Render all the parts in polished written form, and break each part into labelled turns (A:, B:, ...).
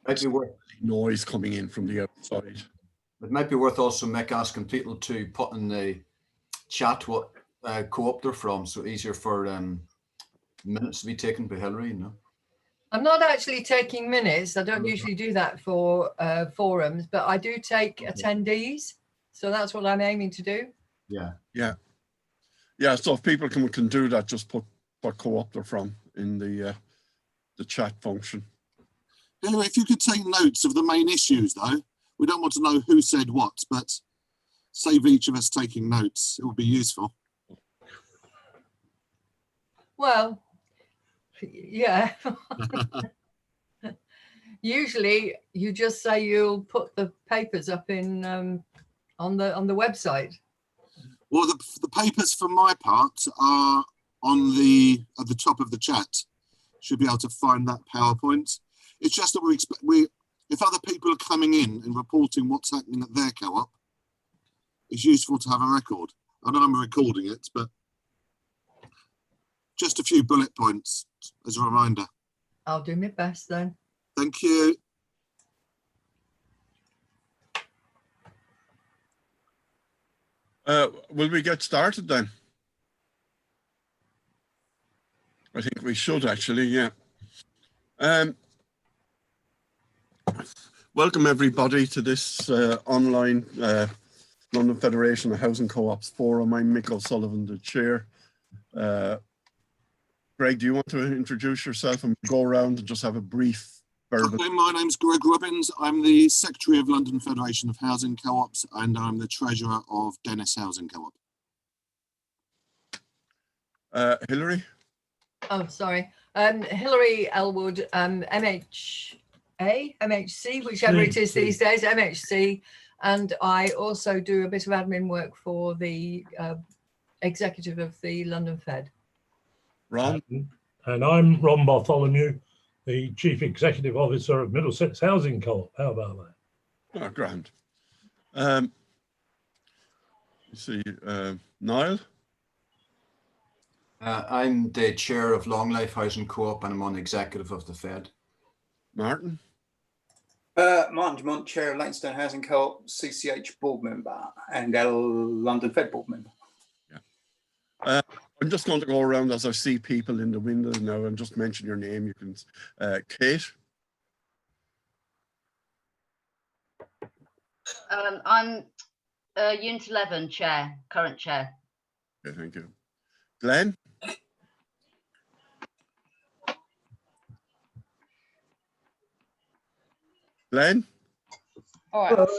A: Might be worth
B: noise coming in from the outside.
A: It might be worth also asking people to put in the chat what co-op they're from, so easier for minutes to be taken by Hillary. You know,
C: I'm not actually taking minutes. I don't usually do that for forums, but I do take attendees. So that's what I'm aiming to do.
B: Yeah. So if people can do that, just put what co-op they're from in the chat function.
D: Anyway, if you could take notes of the main issues, though, we don't want to know who said what, but save each of us taking notes. It would be useful.
C: Well, yeah. Usually, you just say you'll put the papers up in on the website.
D: Well, the papers for my part are at the top of the chat. Should be able to find that PowerPoint. It's just that if other people are coming in and reporting what's happening at their co-op, it's useful to have a record. I know I'm recording it, but just a few bullet points as a reminder.
C: I'll do my best then.
D: Thank you.
B: Will we get started then? I think we should actually, yeah. Welcome everybody to this online London Federation of Housing Co-ops Forum. I'm Mick O'Sullivan, the chair. Greg, do you want to introduce yourself and go around and just have a brief verbal?
D: My name's Greg Robbins. I'm the Secretary of London Federation of Housing Co-ops and I'm the Treasurer of Dennis Housing Co-op.
B: Hillary?
C: Oh, sorry. Hillary Elwood, MHC, whichever it is these days, MHC. And I also do a bit of admin work for the executive of the London Fed.
B: Ron?
E: And I'm Ron Bartholomew, the Chief Executive Officer of Middlesex Housing Co-op. How about that?
B: Oh, grand. Niall?
A: I'm the chair of Long Life Housing Co-op and I'm on the executive of the Fed.
B: Martin?
F: Martin Dumont, chair of Leytonstone Housing Co-op, CCH board member and London Fed board member.
B: Yeah. I'm just going to go around as I see people in the window now and just mention your name. You can, Kate.
G: I'm Unit 11 chair, current chair.
B: Okay, thank you. Glenn. Glenn.
H: All right.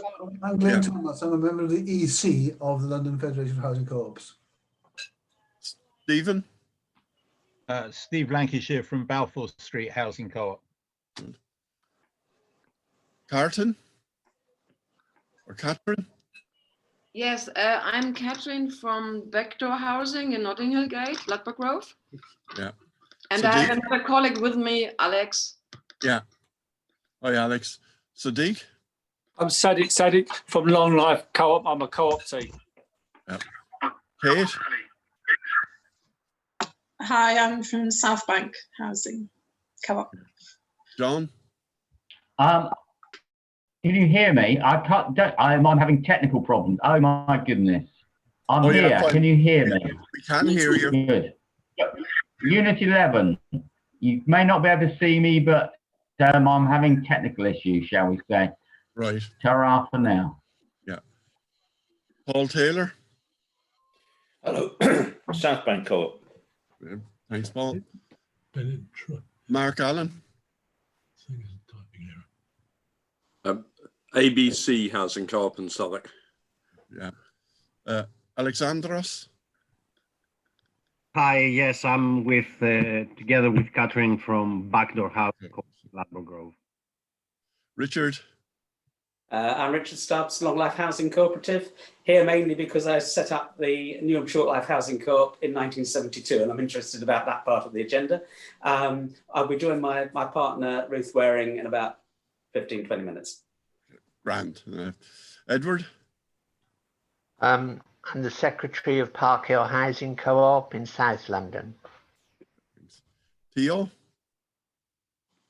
I: I'm Glenn Thomas. I'm a member of the EC of the London Federation of Housing Co-ops.
B: Stephen.
J: Steve Lancashire from Balfour Street Housing Co-op.
B: Carton or Catherine?
H: Yes, I'm Catherine from Backdoor Housing in Notting Hill Gate, Blackburn Grove.
B: Yeah.
H: And
B: Sadiq?
H: I have another colleague with me, Alex.
B: Yeah. Hi, Alex. Sadiq?
K: I'm Sadiq from Long Life Co-op. I'm a co-op team.
B: Yeah. Kate?
L: Hi, I'm from South Bank Housing Co-op.
B: John?
M: Can you hear me? I'm having technical problems. Oh my goodness. I'm here.
B: Yeah,
M: can you hear me?
B: We can hear you.
M: Good. Unit 11. You may not be able to see me, but I'm having technical issues, shall we say.
B: Right.
M: Ta-ra for now.
B: Yeah. Paul Taylor?
N: Hello. South Bank Co-op.
B: Yeah. Thanks, Paul. Mark Allen?
O: ABC Housing Co-op in Southwark.
B: Yeah. Alexandros?
P: Hi, yes, I'm with together with Catherine from Backdoor Housing Co-op, Blackburn Grove.
B: Richard?
Q: I'm Richard Stubbs, Long Life Housing Cooperative, here mainly because I set up the Newham Shortlife Housing Co-op in 1972 and I'm interested about that part of the agenda. I'll be joining my partner Ruth Waring in about 15-20 minutes.
B: Grand. Edward?
R: I'm the Secretary of Park Hill Housing Co-op in South London.
B: Theo?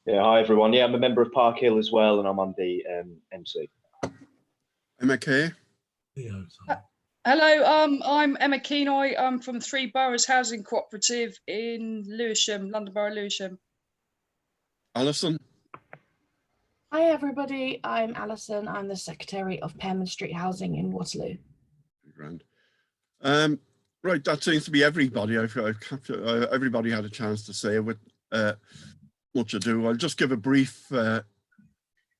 S: Yeah, hi everyone. Yeah, I'm a member of Park Hill as well, and I'm on the MC.
B: Emma Kay.
T: Hello, I'm Emma Keenoy. I'm from Three Boroughs Housing Cooperative in Lewisham, London Borough, Lewisham.
B: Alison.
U: Hi everybody, I'm Alison. I'm the Secretary of Pearman Street Housing in Waterloo.
B: Grand. Right, that seems to be everybody. Everybody had a chance to say with much ado. I'll just give a brief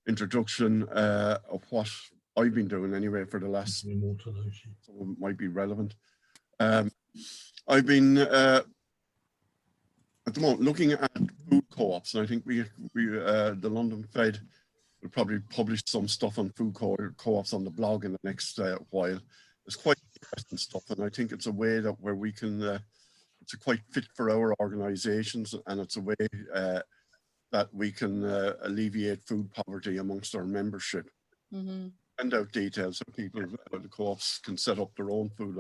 B: introduction of what I've been doing anyway for the last, some of it might be relevant. I've been at the moment looking at food co-ops, and I think we the London Fed will probably publish some stuff on food co-ops on the blog in the next while. It's quite interesting stuff, and I think it's a way that where we can, it's a quite fit for our organisations, and it's a way that we can alleviate food poverty amongst our membership.
T: Mm-hmm.
B: Send out details so people, the co-ops can set up their own food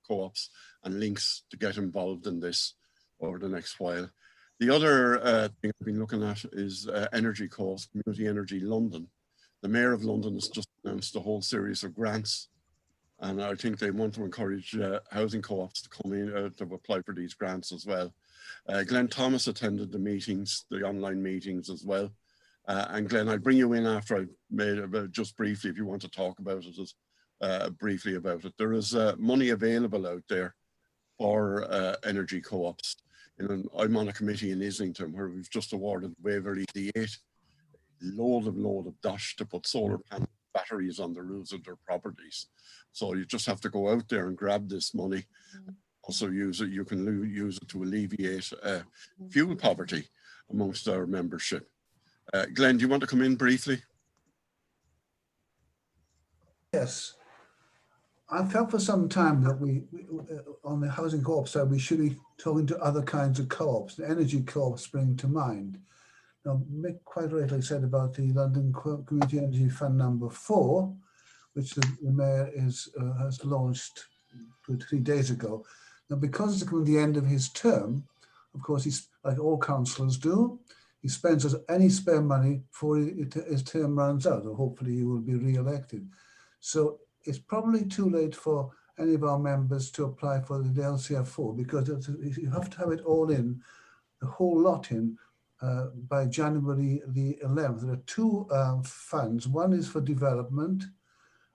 B: co-ops and links to get involved in this over the next while. The other thing I've been looking at is energy co-ops, Community Energy London. The Mayor of London has just announced a whole series of grants, and I think they want to encourage housing co-ops to come in to apply for these grants as well. Glenn Thomas attended the meetings, the online meetings as well. And Glenn, I'll bring you in after I've made just briefly, if you want to talk about it, briefly about it. There is money available out there for energy co-ops. I'm on a committee in Islington where we've just awarded Waverley the 8 load of dash to put solar panel batteries on the roofs of their properties. So you just have to go out there and grab this money. Also use it, you can use it to alleviate fuel poverty amongst our membership. Glenn, do you want to come in briefly?
I: Yes. I felt for some time that we on the housing co-op side, we should be talking to other kinds of co-ops. The energy co-ops spring to mind. Now, Mick quite rightly said about the London Community Energy Fund number 4, which the Mayor has launched 3 days ago. Now, because it's coming to the end of his term, of course, he's like all councillors do, he spends any spare money before his term runs out, or hopefully he will be re-elected. So it's probably too late for any of our members to apply for the LCF4 because you have to have it all in, the whole lot in, by January the 11th. There are 2 funds. One is for development,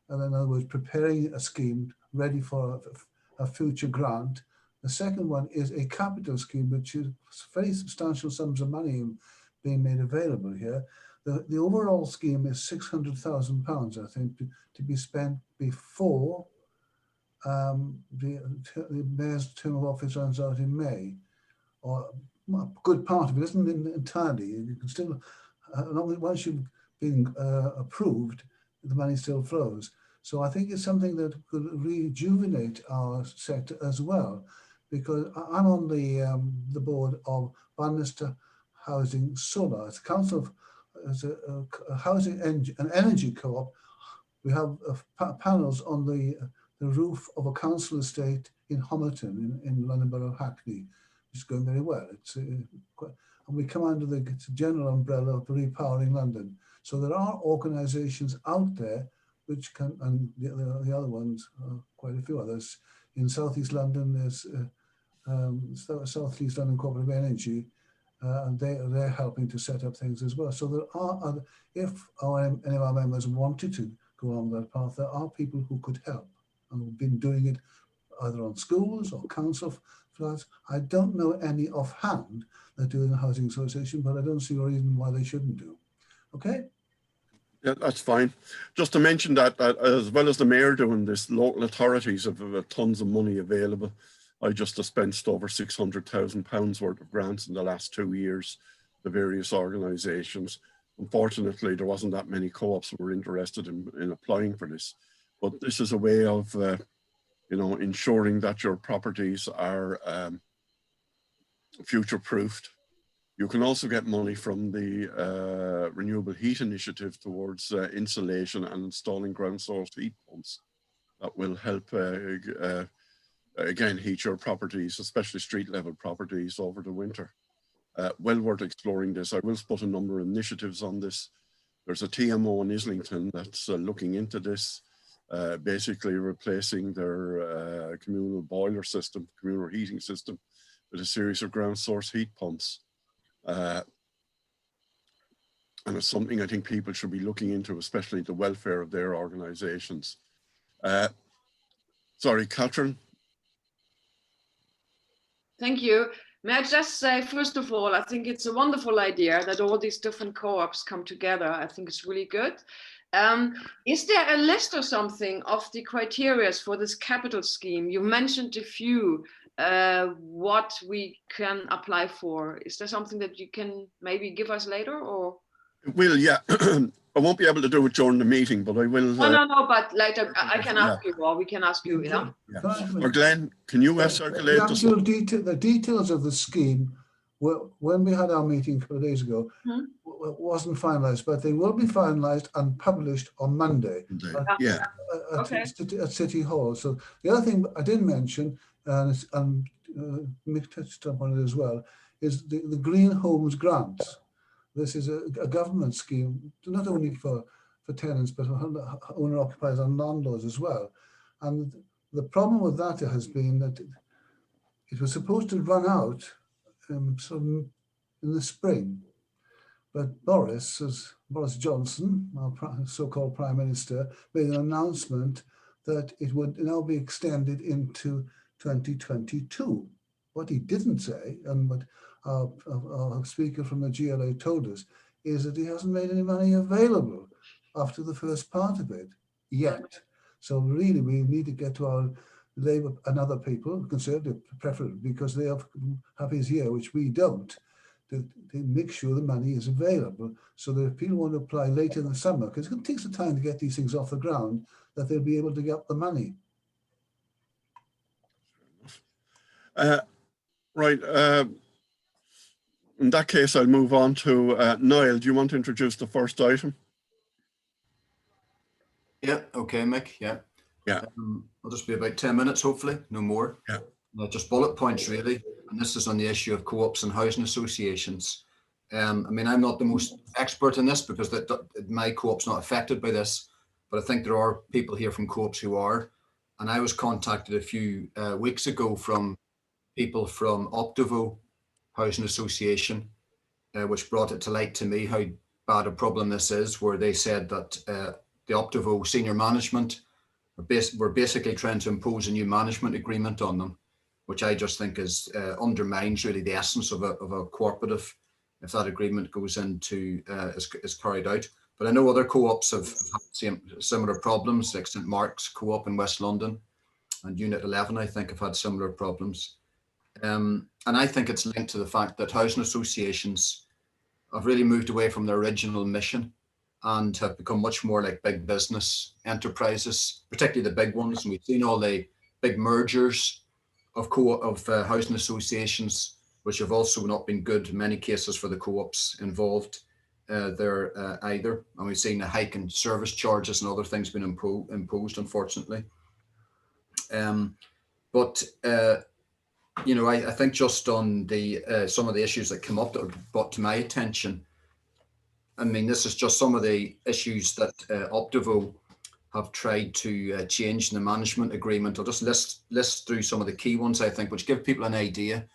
I: and in other words, preparing a scheme ready for a future grant. The second one is a capital scheme, which is very substantial sums of money being made available here. The overall scheme is £600,000, I think, to be spent before the Mayor's term of office runs out in May. Or a good part of it isn't entirely. You can still, once you've been approved, the money still flows. So I think it's something that could rejuvenate our sector as well, because I'm on the board of Bannister Housing Solar. It's a council, as a housing an energy co-op. We have panels on the roof of a council estate in Homerton in London Borough of Hackney, which is going very well. And we come under the general umbrella of Repowering London. So there are organisations out there which can, and the other ones, quite a few others. In South East London, there's South East London Cooperative Energy, and they're helping to set up things as well. So there are other, if any of our members wanted to go along that path, there are people who could help and have been doing it either on schools or council flats. I don't know any offhand that do in the Housing Association, but I don't see a reason why they shouldn't do. Okay?
B: Yeah, that's fine. Just to mention that as well as the Mayor doing this, local authorities have tons of money available. I just dispensed over £600,000 worth of grants in the last 2 years to various organisations. Unfortunately, there wasn't that many co-ops who were interested in applying for this. But this is a way of, ensuring that your properties are future-proofed. You can also get money from the Renewable Heat Initiative towards insulation and installing ground source heat pumps that will help, again, heat your properties, especially street level properties over the winter. well worth exploring this. I will put a number of initiatives on this. There's a TMO in Islington that's looking into this, basically replacing their communal boiler system, communal heating system, with a series of ground source heat pumps. And it's something I think people should be looking into, especially the welfare of their organizations. Sorry, Catherine.
H: Thank you. May I just say, first of all, I think it's a wonderful idea that all these different co-ops come together. I think it's really good. Is there a list or something of the criteria for this capital scheme? You mentioned a few, what we can apply for. Is there something that you can maybe give us later, or?
B: Will, yeah. I won't be able to do it during the meeting, but I will.
H: No, but later I can ask you, or we can ask you, yeah?
B: Or Glenn, can you circulate
I: the details of the scheme? When we had our meeting a couple of days ago, wasn't finalised, but they will be finalised and published on Monday. At City Hall. So the other thing I didn't mention, and Mick touched upon it as well, is the Green Homes Grants. This is a government scheme, not only for tenants, but for owner-occupiers and landlords as well. And the problem with that has been that it was supposed to run out sort of in the spring. But Boris Johnson, our so-called Prime Minister, made an announcement that it would now be extended into 2022. What he didn't say, and what our speaker from the GLA told us, is that he hasn't made any money available after the first part of it yet. So really, we need to get to our Labour and other people, Conservative preferably, because they have his ear, which we don't, to make sure the money is available, so that if people want to apply later in the summer, because it takes some time to get these things off the ground, that they'll be able to get the money.
B: Right. In that case, I'll move on to Niall. Do you want to introduce the first item?
A: Yeah. Okay, Mick. Yeah.
B: Yeah.
A: I'll just be about 10 minutes, hopefully, no more.
B: Yeah.
A: Just bullet points, really. And this is on the issue of co-ops and housing associations. I mean, I'm not the most expert in this because my co-op's not affected by this, but I think there are people here from co-ops who are. And I was contacted a few weeks ago from people from Optivo Housing Association, which brought it to light to me how bad a problem this is, where they said that the Optivo senior management were basically trying to impose a new management agreement on them, which I just think is undermines really the essence of a cooperative if that agreement goes into is carried out. But I know other co-ops have had similar problems, like St Mark's Co-op in West London and Unit 11, I think, have had similar problems. And I think it's linked to the fact that housing associations have really moved away from their original mission and have become much more like big business enterprises, particularly the big ones. And we've seen all the big mergers of housing associations, which have also not been good in many cases for the co-ops involved there either. And we've seen a hike in service charges and other things being imposed, unfortunately. You know, I think just on the some of the issues that come up that were brought to my attention, I mean, this is just some of the issues that Optivo have tried to change in the management agreement. I'll just list through some of the key ones, I think, which give people an idea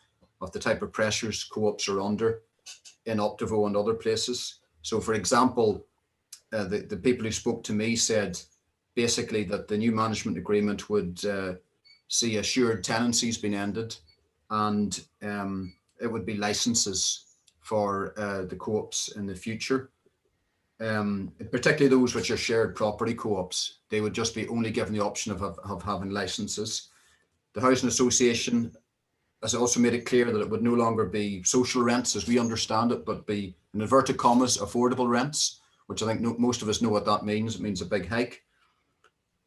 A: of the type of pressures co-ops are under in Optivo and other places. So, for example, the people who spoke to me said basically that the new management agreement would see assured tenancies being ended, and it would be licenses for the co-ops in the future. Particularly those which are shared property co-ops, they would just be only given the option of having licenses. The Housing Association has also made it clear that it would no longer be social rents as we understand it, but be, in inverted commas, affordable rents, which I think most of us know what that means. It means a big hike.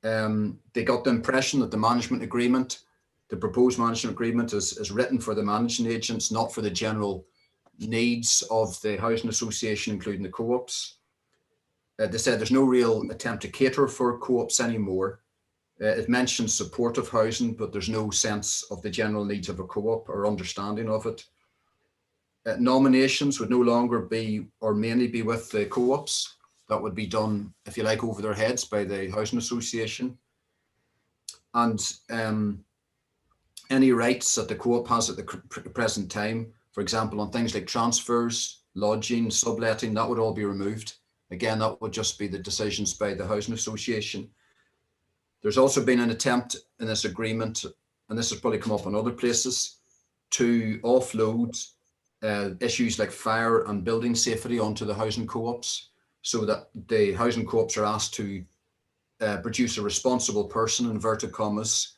A: They got the impression that the management agreement, the proposed management agreement is written for the managing agents, not for the general needs of the housing association, including the co-ops. They said there's no real attempt to cater for co-ops anymore. It mentions supportive housing, but there's no sense of the general needs of a co-op or understanding of it. Nominations would no longer be, or mainly be, with the co-ops. That would be done, if you like, over their heads by the housing association. And any rights that the co-op has at the present time, for example, on things like transfers, lodging, subletting, that would all be removed. Again, that would just be the decisions by the housing association. There's also been an attempt in this agreement, and this has probably come up in other places, to offload issues like fire and building safety onto the housing co-ops, so that the housing co-ops are asked to produce a responsible person, inverted commas,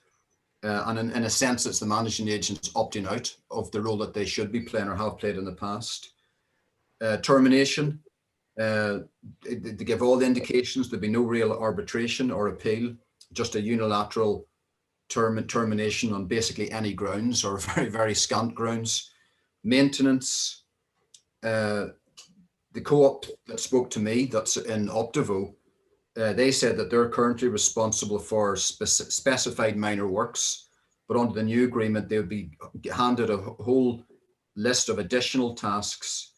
A: and in a sense, it's the managing agents opting out of the role that they should be playing or have played in the past. Termination, they give all the indications there'd be no real arbitration or appeal, just a unilateral termination on basically any grounds, or very, very scant grounds. Maintenance, the co-op that spoke to me, that's in Optivo, they said that they're currently responsible for specified minor works, but under the new agreement, they would be handed a whole list of additional tasks,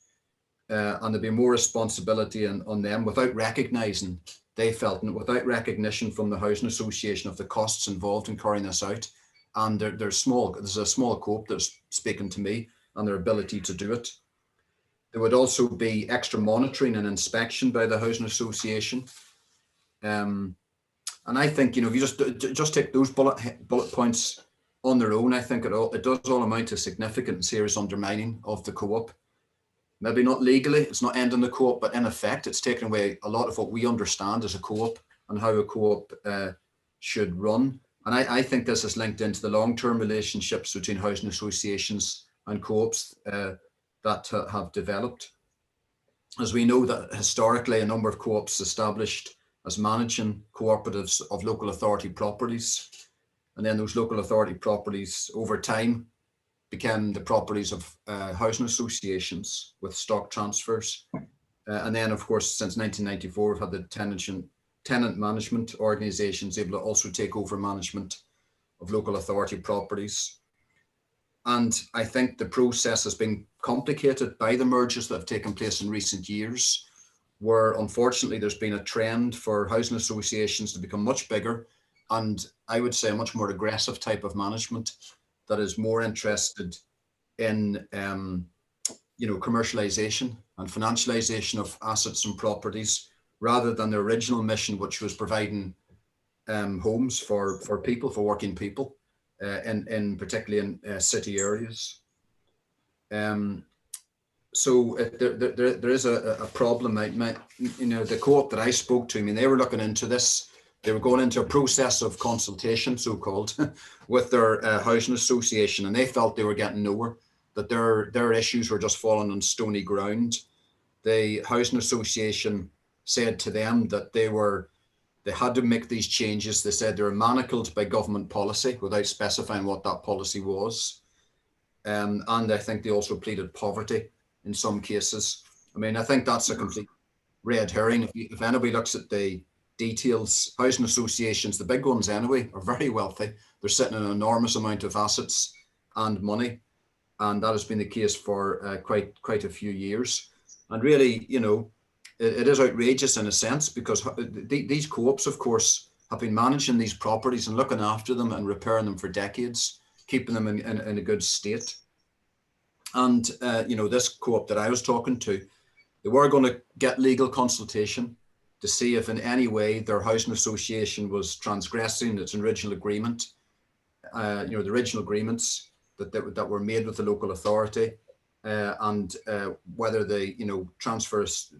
A: and there'd be more responsibility on them, without recognizing, they felt, without recognition from the housing association of the costs involved in carrying this out. And there's a small co-op that's speaking to me and their ability to do it. There would also be extra monitoring and inspection by the housing association. And I think, if you just take those bullet points on their own, I think it does all amount to significant and serious undermining of the co-op. Maybe not legally, it's not ending the co-op, but in effect, it's taking away a lot of what we understand as a co-op and how a co-op should run. And I think this is linked into the long-term relationships between housing associations and co-ops that have developed. As we know, that historically a number of co-ops established as managing cooperatives of local authority properties, and then those local authority properties over time became the properties of housing associations with stock transfers. And then, of course, since 1994, we've had the tenant management organisations able to also take over management of local authority properties. And I think the process has been complicated by the mergers that have taken place in recent years, where unfortunately there's been a trend for housing associations to become much bigger, and I would say a much more aggressive type of management that is more interested in commercialization and financialization of assets and properties, rather than the original mission, which was providing homes for people, for working people, particularly in city areas. So there is a problem. The co-op that I spoke to, they were looking into this. They were going into a process of consultation, so-called, with their housing association, and they felt they were getting nowhere, that their issues were just falling on stony ground. The housing association said to them that they had to make these changes. They said they were manacled by government policy without specifying what that policy was. And I think they also pleaded poverty in some cases. I think that's a complete red herring. If anybody looks at the details, housing associations, the big ones anyway, are very wealthy. They're sitting on an enormous amount of assets and money. And that has been the case for quite a few years. And really, it is outrageous in a sense, because these co-ops, of course, have been managing these properties and looking after them and repairing them for decades, keeping them in a good state. And, this co-op that I was talking to, they were going to get legal consultation to see if in any way their housing association was transgressing its original agreement, the original agreements that were made with the local authority, and whether the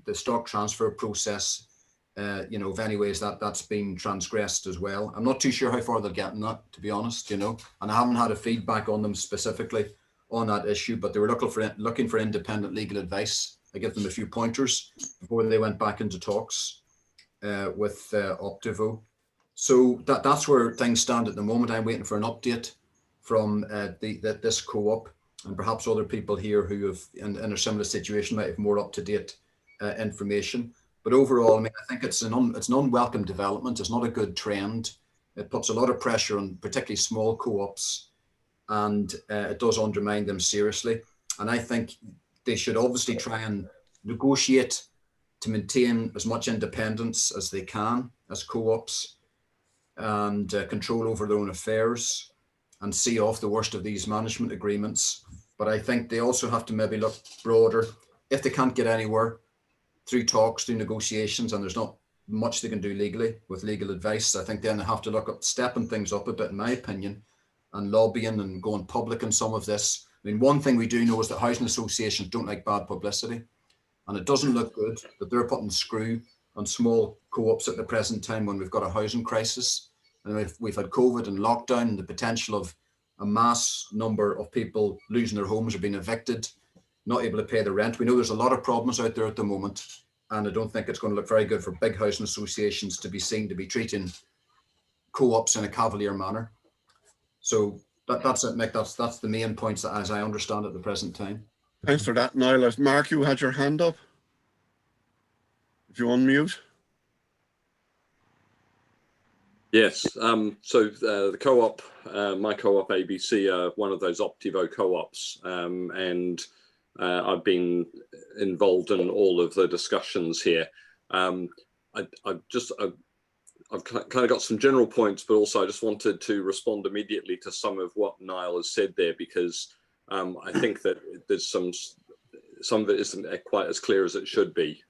A: the stock transfer process, if any ways that's been transgressed as well. I'm not too sure how far they'll get in that, to be honest, and I haven't had a feedback on them specifically on that issue, but they were looking for independent legal advice. I give them a few pointers before they went back into talks with Optivo. So that's where things stand at the moment. I'm waiting for an update from this co-op, and perhaps other people here who have in a similar situation might have more up-to-date information. But overall, I think it's an unwelcome development. It's not a good trend. It puts a lot of pressure on particularly small co-ops, and it does undermine them seriously. And I think they should obviously try and negotiate to maintain as much independence as they can as co-ops, and control over their own affairs, and see off the worst of these management agreements. But I think they also have to maybe look broader. If they can't get anywhere through talks, through negotiations, and there's not much they can do legally with legal advice, I think then they have to look at stepping things up a bit, in my opinion, and lobbying and going public in some of this. I mean, one thing we do know is that housing associations don't like bad publicity, and it doesn't look good that they're putting the screw on small co-ops at the present time when we've got a housing crisis. And we've had COVID and lockdown and the potential of a mass number of people losing their homes or being evicted, not able to pay the rent. We know there's a lot of problems out there at the moment, and I don't think it's going to look very good for big housing associations to be seen to be treating co-ops in a cavalier manner. So that's it, Mick. That's the main points that, as I understand at the present time.
B: Thanks for that, Niall. Mark, you had your hand up. If you unmute.
O: Yes, so the co-op, my co-op ABC, are one of those Optivo co-ops, and I've been involved in all of the discussions here. I've kind of got some general points, but also I just wanted to respond immediately to some of what Niall has said there, because I think that there's some of it isn't quite as clear as it should be.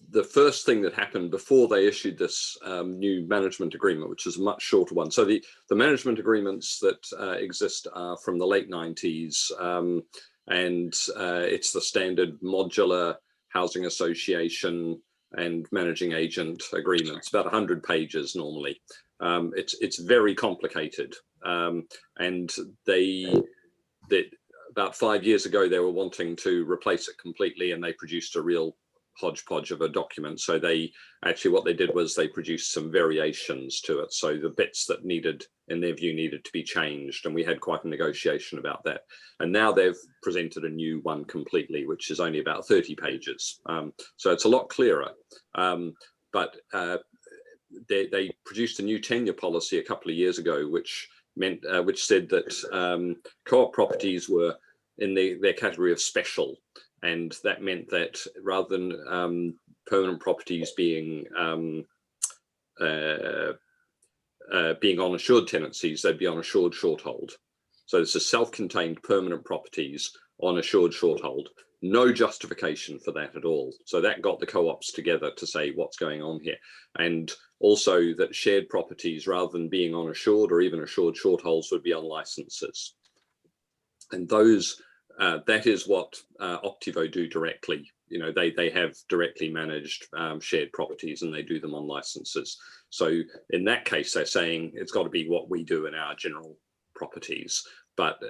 O: The first thing that happened before they issued this new management agreement, which is a much shorter one. So the management agreements that exist are from the late 90s, and it's the standard modular housing association and managing agent agreements, about 100 pages normally. It's very complicated, and about 5 years ago, they were wanting to replace it completely, and they produced a real hodgepodge of a document. So what they did was they produced some variations to it. So the bits that in their view, needed to be changed. And we had quite a negotiation about that. And now they've presented a new one completely, which is only about 30 pages. So it's a lot clearer. But they produced a new tenure policy a couple of years ago, which said that co-op properties were in their category of special. And that meant that rather than permanent properties being on assured tenancies, they'd be on assured short hold. So this is self-contained permanent properties on assured short hold. No justification for that at all. So that got the co-ops together to say what's going on here. And also that shared properties, rather than being on assured or even assured short holds, would be on licenses. And those that is what Optivo do directly. You know, they have directly managed shared properties, and they do them on licenses. So in that case, they're saying it's got to be what we do in our general properties. But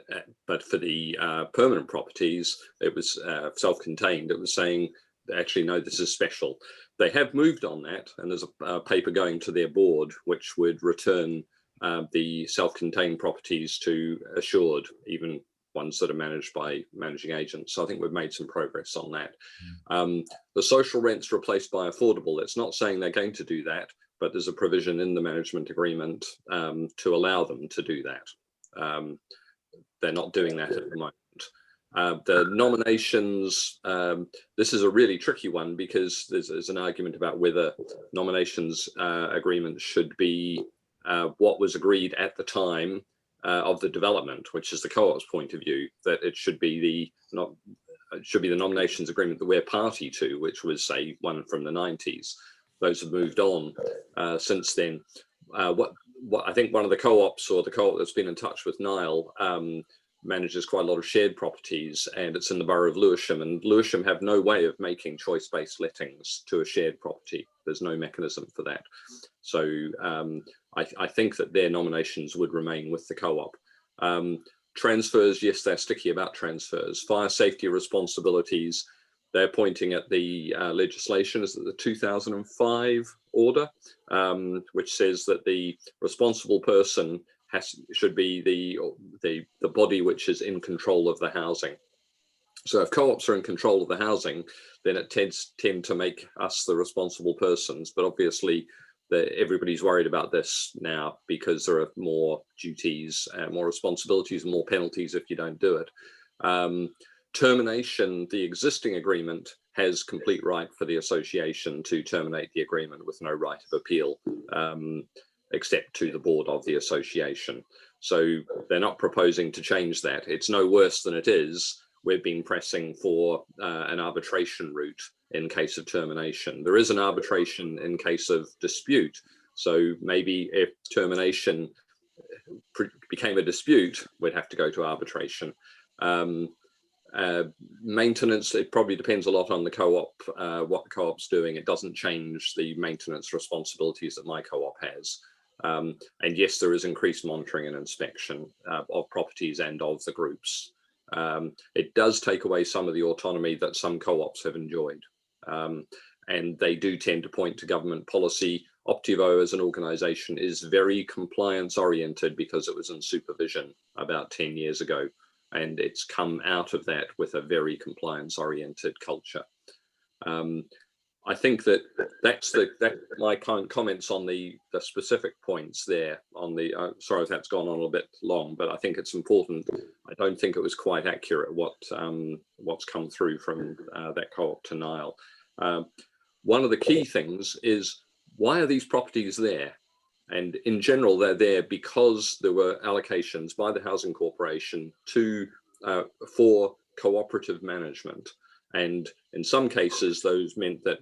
O: for the permanent properties, it was self-contained. It was saying, actually, no, this is special. They have moved on that, and there's a paper going to their board which would return the self-contained properties to assured, even ones that are managed by managing agents. So I think we've made some progress on that. The social rent's replaced by affordable. It's not saying they're going to do that, but there's a provision in the management agreement to allow them to do that. They're not doing that at the moment. The nominations, this is a really tricky one, because there's an argument about whether nominations agreements should be what was agreed at the time of the development, which is the co-op's point of view, that it should be the nominations agreement that we're party to, which was, say, one from the 90s. Those have moved on since then. What I think one of the co-ops, or the co-op that's been in touch with Niall, manages quite a lot of shared properties, and it's in the borough of Lewisham, and Lewisham have no way of making choice-based lettings to a shared property. There's no mechanism for that. So I think that their nominations would remain with the co-op. Transfers, yes, they're sticky about transfers. Fire safety responsibilities, they're pointing at the legislation, is it the 2005 order, which says that the responsible person should be the body which is in control of the housing. So if co-ops are in control of the housing, then it tend to make us the responsible persons. But obviously, everybody's worried about this now because there are more duties, more responsibilities, and more penalties if you don't do it. Termination, the existing agreement has complete right for the association to terminate the agreement with no right of appeal, except to the board of the association. So they're not proposing to change that. It's no worse than it is. We've been pressing for an arbitration route in case of termination. There is an arbitration in case of dispute. So maybe if termination became a dispute, we'd have to go to arbitration. Maintenance, it probably depends a lot on the co-op, what the co-op's doing. It doesn't change the maintenance responsibilities that my co-op has. And yes, there is increased monitoring and inspection of properties and of the groups. It does take away some of the autonomy that some co-ops have enjoyed. And they do tend to point to government policy. Optivo as an organization is very compliance oriented because it was in supervision about 10 years ago. And it's come out of that with a very compliance oriented culture. I think that's my comments on the specific points there on the, sorry if that's gone on a little bit long, but I think it's important. I don't think it was quite accurate what's come through from that co-op denial. One of the key things is, why are these properties there? And in general, they're there because there were allocations by the Housing Corporation for cooperative management. And in some cases, those meant that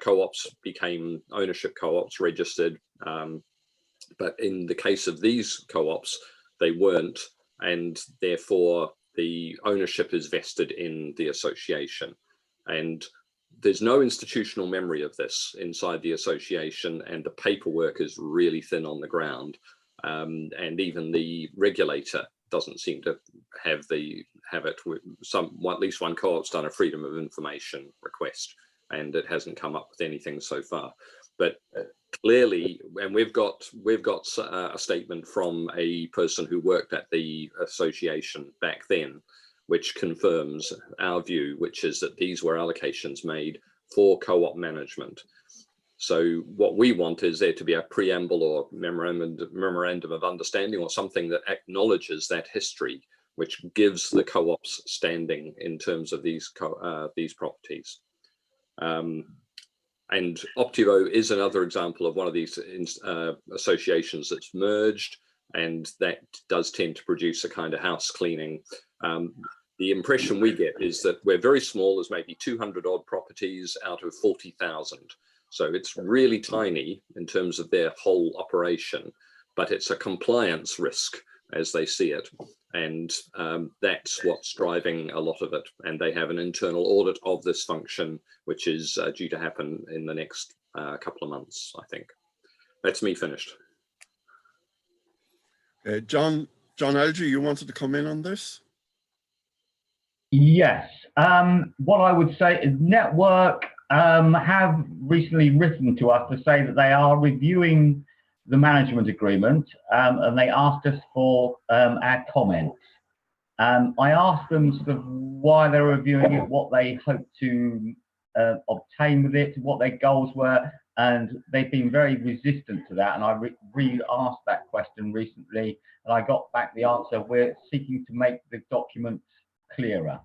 O: co-ops became ownership co-ops registered. But in the case of these co-ops, they weren't. And therefore, the ownership is vested in the association. And there's no institutional memory of this inside the association, and the paperwork is really thin on the ground. And even the regulator doesn't seem to have it. With at least one co-op's done a freedom of information request, and it hasn't come up with anything so far. But clearly, and we've got a statement from a person who worked at the association back then, which confirms our view, which is that these were allocations made for co-op management. So what we want is there to be a preamble or memorandum of understanding or something that acknowledges that history, which gives the co-ops standing in terms of these properties. And Optivo is another example of one of these associations that's merged, and that does tend to produce a kind of house cleaning. The impression we get is that we're very small. There's maybe 200 odd properties out of 40,000. So it's really tiny in terms of their whole operation, but it's a compliance risk as they see it. And that's what's driving a lot of it. And they have an internal audit of this function, which is due to happen in the next couple of months, I think. That's me finished.
B: John Elgie, you wanted to come in on this?
M: Yes. What I would say is Network have recently written to us to say that they are reviewing the management agreement, and they asked us for our comments. I asked them sort of why they're reviewing it, what they hope to obtain with it, what their goals were, and they've been very resistant to that. And I re-asked that question recently, and I got back the answer: we're seeking to make the document clearer.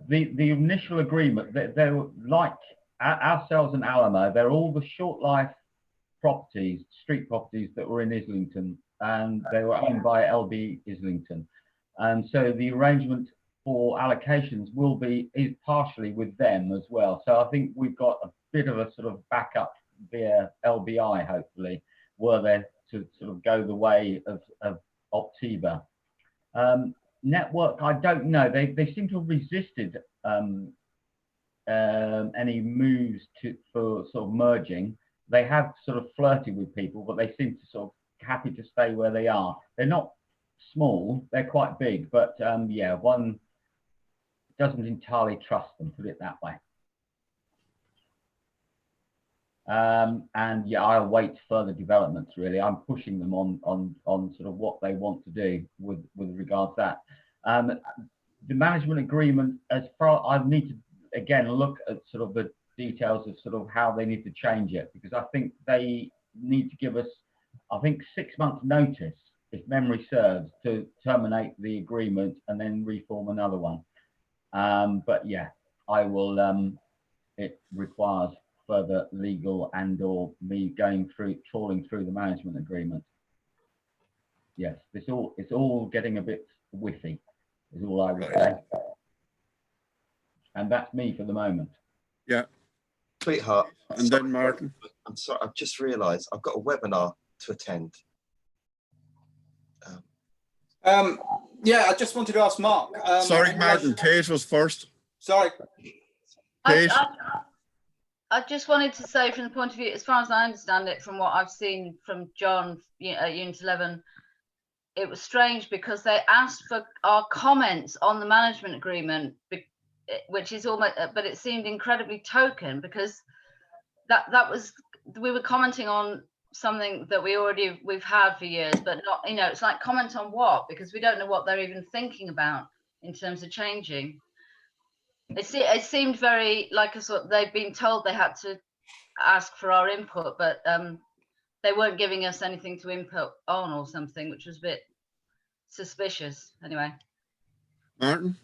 M: The initial agreement, they're like ourselves and Alamo, they're all the Shortlife properties, street properties that were in Islington, and they were owned by LB Islington. And so the arrangement for allocations is partially with them as well. So I think we've got a bit of a sort of backup via LBI, hopefully, were there to sort of go the way of Optiva. Network, I don't know. They seem to have resisted any moves for sort of merging. They have sort of flirted with people, but they seem to sort of happy to stay where they are. They're not small, they're quite big, but yeah, one doesn't entirely trust them, put it that way. And yeah, I await further developments, really. I'm pushing them on sort of what they want to do with regards to that. The management agreement, as far I need to again look at sort of the details of sort of how they need to change it, because I think they need to give us, I think, 6 months notice, if memory serves, to terminate the agreement and then reform another one. But yeah, I will, it requires further legal and or me trawling through the management agreement. Yes, it's all getting a bit whiffy, is all I would say. And that's me for the moment.
B: Yeah.
D: Sweetheart.
B: And then Martin.
D: I'm sorry, I've just realised I've got a webinar to attend.
F: Yeah, I just wanted to ask Mark.
B: Sorry, Martin, Kate was first.
F: Sorry.
B: Kate.
G: I just wanted to say, from the point of view, as far as I understand it, from what I've seen from John at Unit 11, it was strange because they asked for our comments on the management agreement, which is almost, but it seemed incredibly token, because that was, we were commenting on something that we've had for years, but not, it's like comment on what, because we don't know what they're even thinking about in terms of changing. It seemed very like a sort, they've been told they had to ask for our input, but they weren't giving us anything to input on or something, which was a bit suspicious. Anyway.
B: Martin?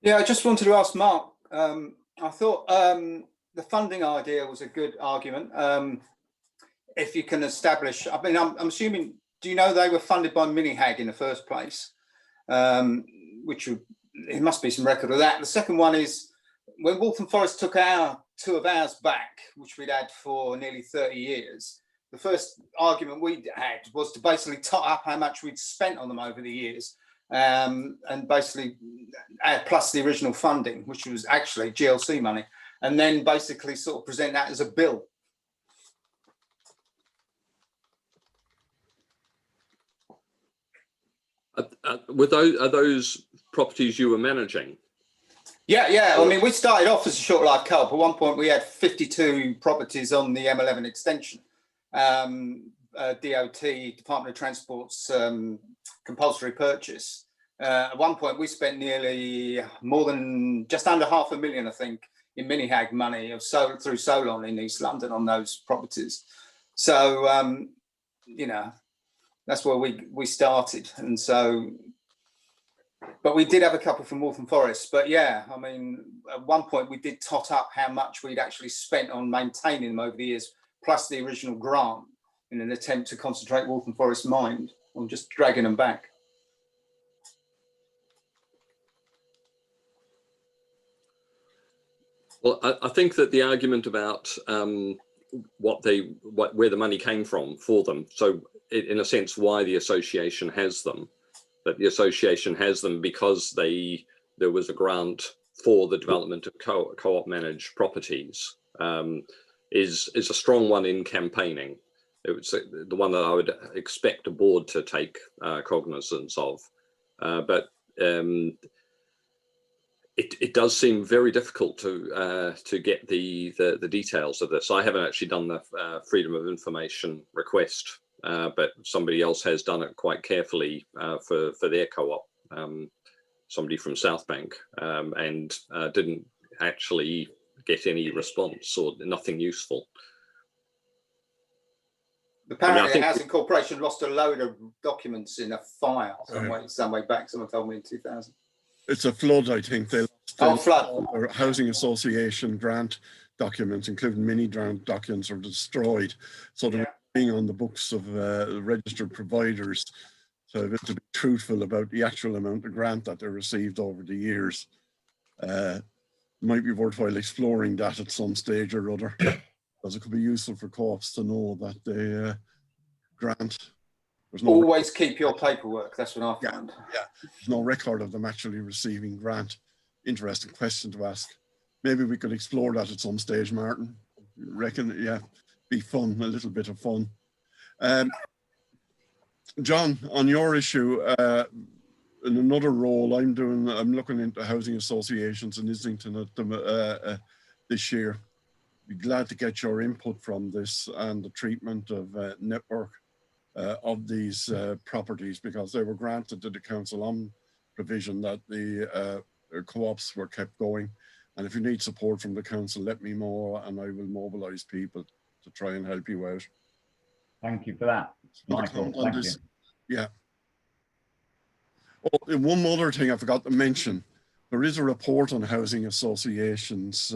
F: Yeah, I just wanted to ask Mark. I thought the funding idea was a good argument. If you can establish, I mean, I'm assuming, do you know they were funded by Minihag in the first place? Which would, it must be some record of that. The second one is when Waltham Forest took two of ours back, which we'd had for nearly 30 years, the first argument we had was to basically tot up how much we'd spent on them over the years, and basically plus the original funding, which was actually GLC money, and then basically sort of present that as a bill.
O: Are those properties you were managing?
F: Yeah. I mean, we started off as a short life co-op. At one point, we had 52 properties on the M11 extension. DOT, Department of Transport's compulsory purchase. At one point, we spent nearly just under $500,000, I think, in Minihag money through Solon in East London on those properties. So, that's where we started. And so, but we did have a couple from Waltham Forest. But yeah, I mean, at one point we did tot up how much we'd actually spent on maintaining them over the years, plus the original grant, in an attempt to concentrate Waltham Forest's mind on just dragging them back.
O: Well, I think that the argument about where the money came from for them, so in a sense why the association has them, that the association has them because there was a grant for the development of co-op managed properties, is a strong one in campaigning. It was the one that I would expect a board to take cognizance of, but it does seem very difficult to get the details of this. I haven't actually done the Freedom of Information request, but somebody else has done it quite carefully for their co-op, somebody from South Bank, and didn't actually get any response or nothing useful.
F: Apparently, the Housing Corporation lost a load of documents in a file some way back. Someone told me in 2000.
B: It's a flood, I think. They lost their housing association grant documents, including mini grant documents, are destroyed. So they're being on the books of registered providers. So to be truthful about the actual amount of grant that they received over the years, might be worthwhile exploring that at some stage or other, because it could be useful for co-ops to know that they grant.
F: Always keep your paperwork. That's what I found.
B: Yeah, there's no record of them actually receiving grant. Interesting question to ask. Maybe we could explore that at some stage, Martin. Reckon, yeah, be fun, a little bit of fun. John, on your issue, in another role I'm looking into housing associations in Islington at this year. Be glad to get your input from this and the treatment of network of these properties, because they were granted to the council on provision that the co-ops were kept going. And if you need support from the council, let me know and I will mobilise people to try and help you out.
M: Thank you for that, Michael. Thank you.
B: Yeah. Oh, and one other thing I forgot to mention. There is a report on housing associations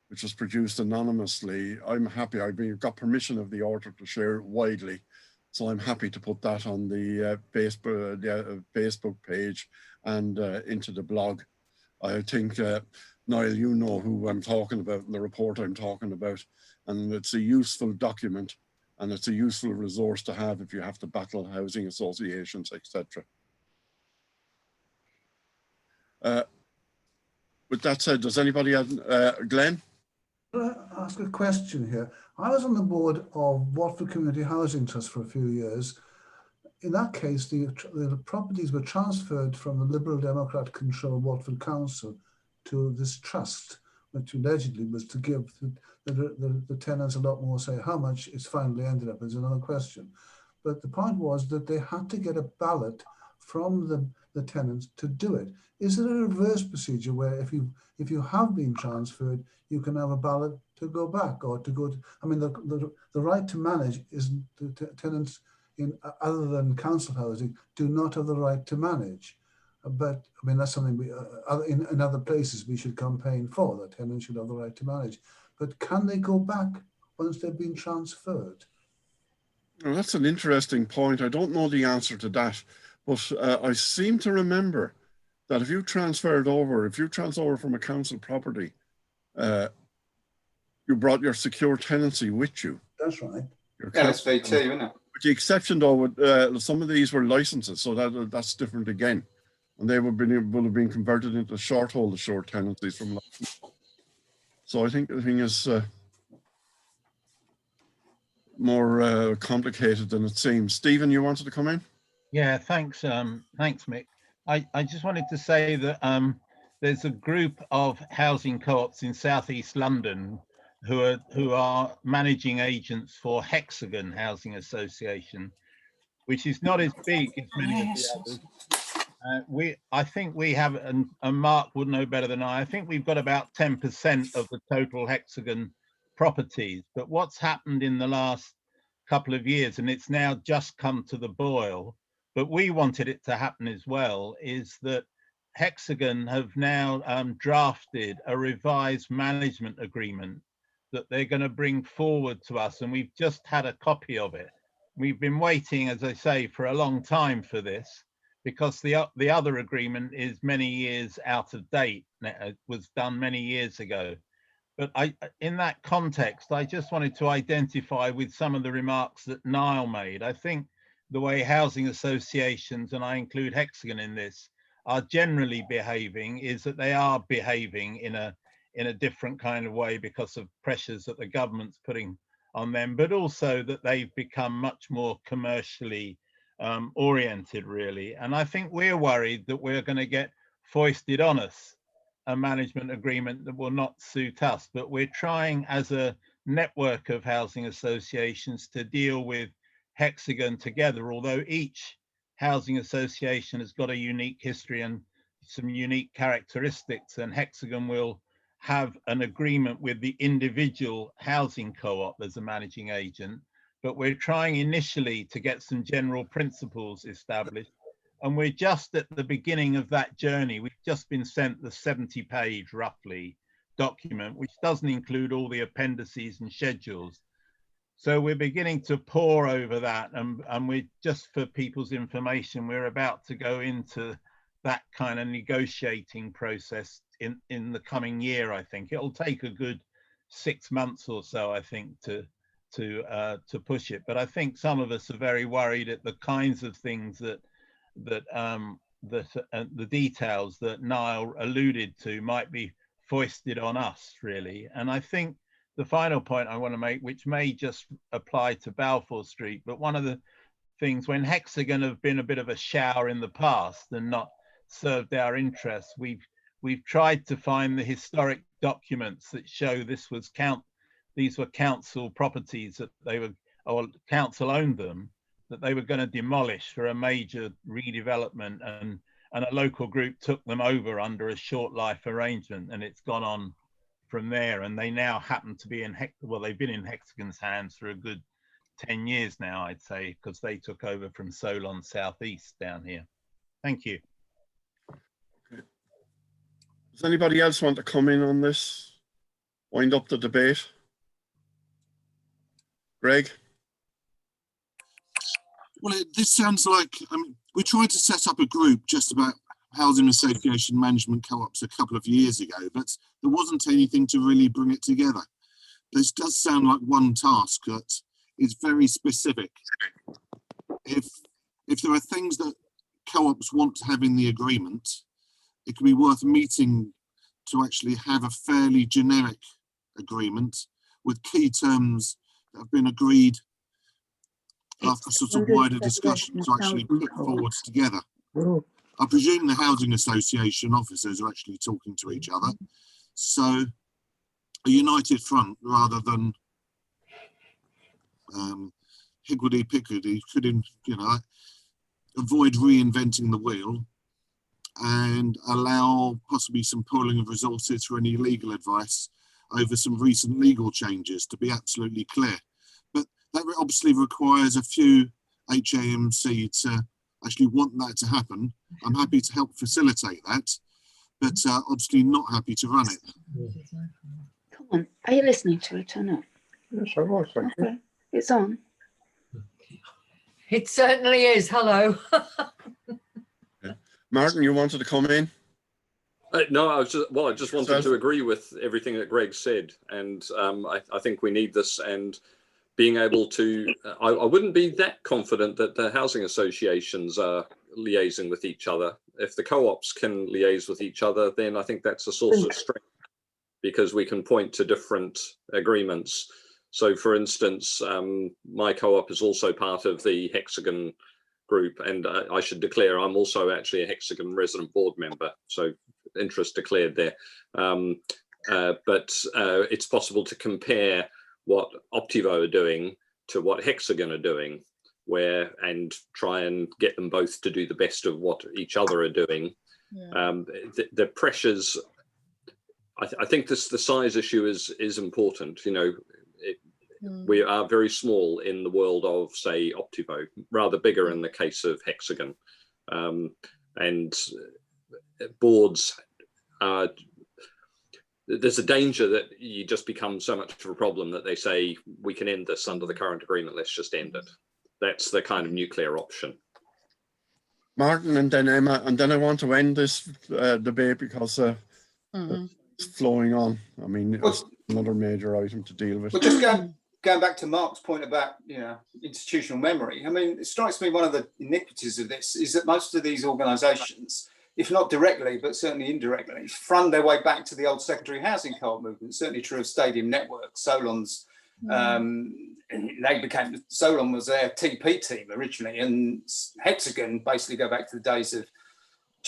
B: which was produced anonymously. I'm happy. I've got permission of the author to share it widely. So I'm happy to put that on the Facebook page and into the blog. I think, Niall, you know who I'm talking about and the report I'm talking about. And it's a useful document and it's a useful resource to have if you have to battle housing associations, etc. With that said, does anybody have, Glenn?
I: Can I ask a question here? I was on the board of Watford Community Housing Trust for a few years. In that case, the properties were transferred from the Liberal Democrat controlled Watford Council to this trust, which allegedly was to give the tenants a lot more say. How much it's finally ended up is another question. But the point was that they had to get a ballot from the tenants to do it. Is there a reverse procedure where if you have been transferred, you can have a ballot to go back or to go to, I mean, the right to manage isn't, the tenants in other than council housing do not have the right to manage. But I mean, that's something we, in other places we should campaign for, that tenants should have the right to manage. But can they go back once they've been transferred?
B: Well, that's an interesting point. I don't know the answer to that, but I seem to remember that if you transferred over, if you transfer over from a council property, you brought your secure tenancy with you.
I: That's right.
F: LSVT, isn't it?
B: With the exception though, with, some of these were licenses, so that's different again. And they will have been converted into short hold assured tenancies from license. So I think the thing is more complicated than it seems. Stephen, you wanted to come in?
J: Yeah, thanks, thanks, Mick. I just wanted to say that there's a group of housing co-ops in Southeast London who are managing agents for Hexagon Housing Association, which is not as big as many of the others. I think we have, and Mark would know better than I think we've got about 10% of the total Hexagon properties. But what's happened in the last couple of years, and it's now just come to the boil, but we wanted it to happen as well, is that Hexagon have now drafted a revised management agreement that they're going to bring forward to us, and we've just had a copy of it. We've been waiting, as I say, for a long time for this, because the other agreement is many years out of date. It was done many years ago. But in that context, I just wanted to identify with some of the remarks that Niall made. I think the way housing associations, and I include Hexagon in this, are generally behaving is that they are behaving in a different kind of way because of pressures that the government's putting on them, but also that they've become much more commercially oriented, really. And I think we're worried that we're going to get foisted on us a management agreement that will not suit us. But we're trying as a network of housing associations to deal with Hexagon together, although each housing association has got a unique history and some unique characteristics, and Hexagon will have an agreement with the individual housing co-op as a managing agent. But we're trying initially to get some general principles established, and we're just at the beginning of that journey. We've just been sent the 70-page, roughly, document, which doesn't include all the appendices and schedules. So we're beginning to pore over that, and we're, just for people's information, we're about to go into that kind of negotiating process in the coming year. I think it'll take a good 6 months or so, I think, to push it. But I think some of us are very worried at the kinds of things that the details that Niall alluded to might be foisted on us, really. And I think the final point I want to make, which may just apply to Balfour Street, but one of the things, when Hexagon have been a bit of a shower in the past and not served our interests, we've tried to find the historic documents that show these were council properties that they were, or council owned them, that they were going to demolish for a major redevelopment, and a local group took them over under a short life arrangement, and it's gone on from there. And they now happen to be in they've been in Hexagon's hands for a good 10 years now, I'd say, because they took over from Solon Southeast down here. Thank you.
B: Okay. Does anybody else want to come in on this? Wind up the debate. Greg?
C: Well, this sounds like we tried to set up a group just about housing association management co-ops a couple of years ago, but there wasn't anything to really bring it together. This does sound like one task that is very specific. If there are things that co-ops want to have in the agreement, it could be worth meeting to actually have a fairly generic agreement with key terms that have been agreed after sort of wider discussion to actually put forward together. I presume the housing association officers are actually talking to each other. So a united front rather than higgledy-piggledy could, avoid reinventing the wheel and allow possibly some pooling of resources for any legal advice over some recent legal changes, to be absolutely clear. But that obviously requires a few HAMC to actually want that to happen. I'm happy to help facilitate that, but obviously not happy to run it.
V: Come on, are you listening to it or not?
B: Yes, I was, thank you.
V: Okay, it's on.
W: It certainly is. Hello.
B: Martin, you wanted to come in?
O: No, I just wanted to agree with everything that Greg said, and I think we need this. And being able to, I wouldn't be that confident that the housing associations are liaising with each other. If the co-ops can liaise with each other, then I think that's a source of strength, because we can point to different agreements. So, for instance, my co-op is also part of the Hexagon group, and I should declare I'm also actually a Hexagon resident board member, so interest declared there. But it's possible to compare what Optivo are doing to what Hexagon are doing, and try and get them both to do the best of what each other are doing. Yeah. The pressures, I think the size issue is important. We are very small in the world of, say, Optivo, rather bigger in the case of Hexagon. And boards are, there's a danger that you just become so much of a problem that they say, we can end this under the current agreement, let's just end it. That's the kind of nuclear option.
B: Martin and then Emma, and then I want to end this debate because it's flowing on. I mean, it's another major item to deal with.
F: Well, just going back to Mark's point about institutional memory, I mean, it strikes me one of the iniquities of this is that most of these organisations, if not directly, but certainly indirectly, fund their way back to the old secondary housing co-op movement. Certainly true of Stadium Network, Solon's. Solon was their TP team originally, and Hexagon basically go back to the days of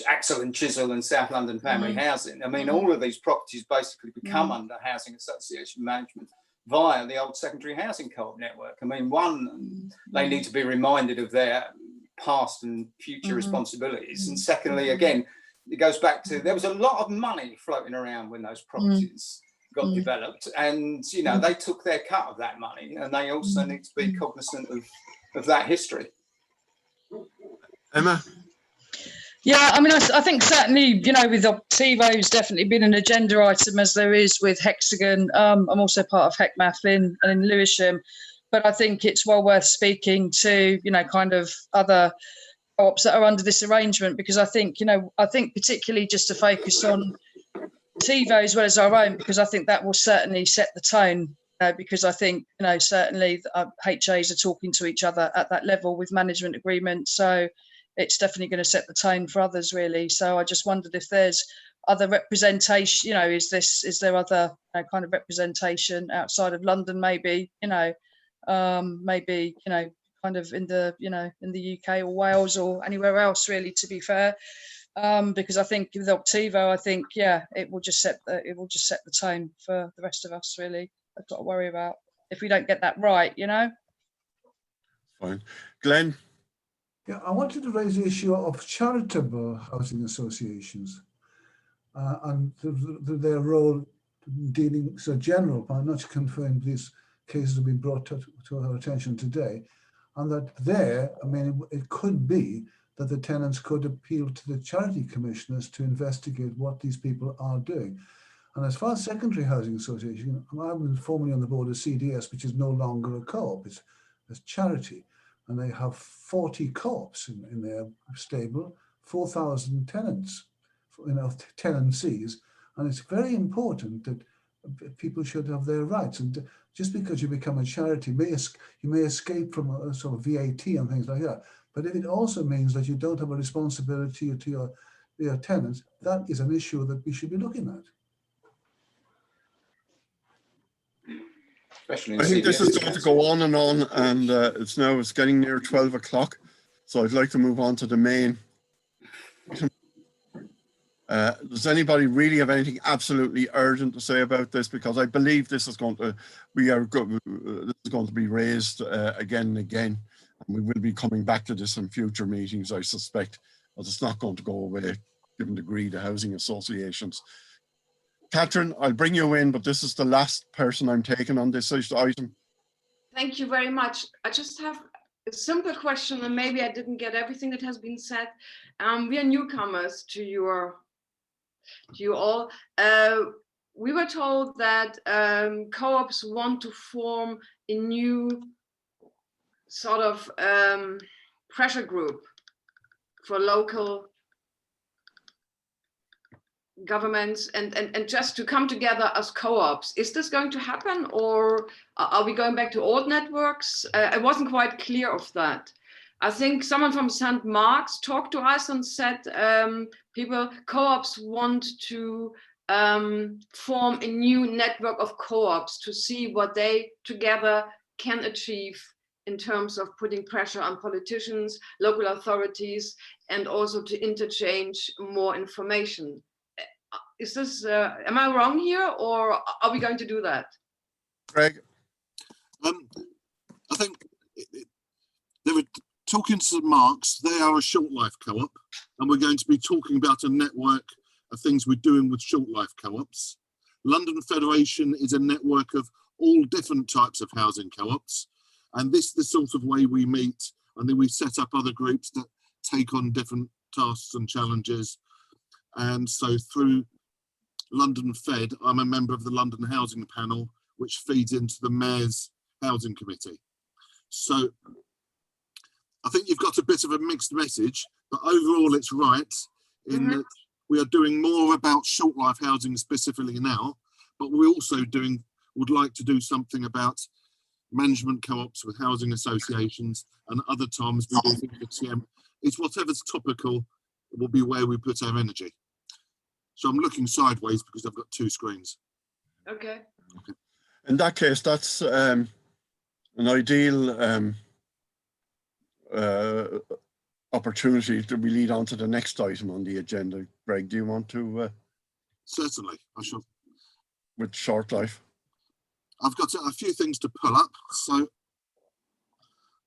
F: Axel and Chisel and South London Family Housing. I mean, all of these properties basically become under housing association management via the old secondary housing co-op network. I mean, one, they need to be reminded of their past and future responsibilities. And secondly, again, it goes back to, there was a lot of money floating around when those properties got developed, and they took their cut of that money, and they also need to be cognizant of that history.
B: Emma?
T: Yeah, I mean, I think certainly, with Optivo's definitely been an agenda item, as there is with Hexagon. I'm also part of HECMAF in Lewisham, but I think it's well worth speaking to, kind of other co-ops that are under this arrangement, because I think, particularly just to focus on Optivo as well as our own, because I think that will certainly set the tone. Because I think, certainly HAs are talking to each other at that level with management agreements. So it's definitely going to set the tone for others, really. So I just wondered if there's other representation, is there other kind of representation outside of London, maybe, kind of in the UK or Wales or anywhere else, really, to be fair. Because I think with Optivo, I think, it will just set the tone for the rest of us, really. I've got to worry about if we don't get that right,
B: Fine. Glenn?
I: Yeah, I wanted to raise the issue of charitable housing associations and their role dealing, so general, but I'm not confirmed these cases have been brought to our attention today, and that there, I mean, it could be that the tenants could appeal to the charity commissioners to investigate what these people are doing. And as far as secondary housing association, I was formerly on the board of CDS, which is no longer a co-op, it's a charity. And they have 40 co-ops in their stable, 4,000 tenants, tenancies. And it's very important that people should have their rights. And just because you become a charity, you may escape from a sort of VAT and things like that. But if it also means that you don't have a responsibility to your tenants, that is an issue that we should be looking at.
B: I think this is going to go on, and it's getting near 12 o'clock, so I'd like to move on to the main. Does anybody really have anything absolutely urgent to say about this? Because I believe this is going to be raised again and again, and we will be coming back to this in future meetings, I suspect, as it's not going to go away, given the greed of housing associations. Catherine, I'll bring you in, but this is the last person I'm taking on this item.
H: Thank you very much. I just have a simple question, and maybe I didn't get everything that has been said. We are newcomers to you all. We were told that co-ops want to form a new sort of pressure group for local governments and just to come together as co-ops. Is this going to happen, or are we going back to old networks? I wasn't quite clear of that. I think someone from St. Mark's talked to us and said co-ops want to form a new network of co-ops to see what they together can achieve in terms of putting pressure on politicians, local authorities, and also to interchange more information. Is this, am I wrong here, or are we going to do that?
B: Greg?
C: I think they were talking to St. Mark's. They are a Shortlife co-op, and we're going to be talking about a network of things we're doing with Shortlife co-ops. London Federation is a network of all different types of housing co-ops, and this is the sort of way we meet, and then we set up other groups that take on different tasks and challenges. And so through London Fed, I'm a member of the London Housing Panel, which feeds into the Mayor's Housing Committee. So I think you've got a bit of a mixed message, but overall it's right in that we are doing more about short life housing specifically now, but we also would like to do something about management co-ops with housing associations, and other times we do think it's whatever's topical will be where we put our energy. So I'm looking sideways because I've got two screens.
H: Okay.
B: In that case, that's an ideal opportunity to we lead on to the next item on the agenda. Greg, do you want to?
C: Certainly, I shall.
B: With Shortlife.
C: I've got a few things to pull up, so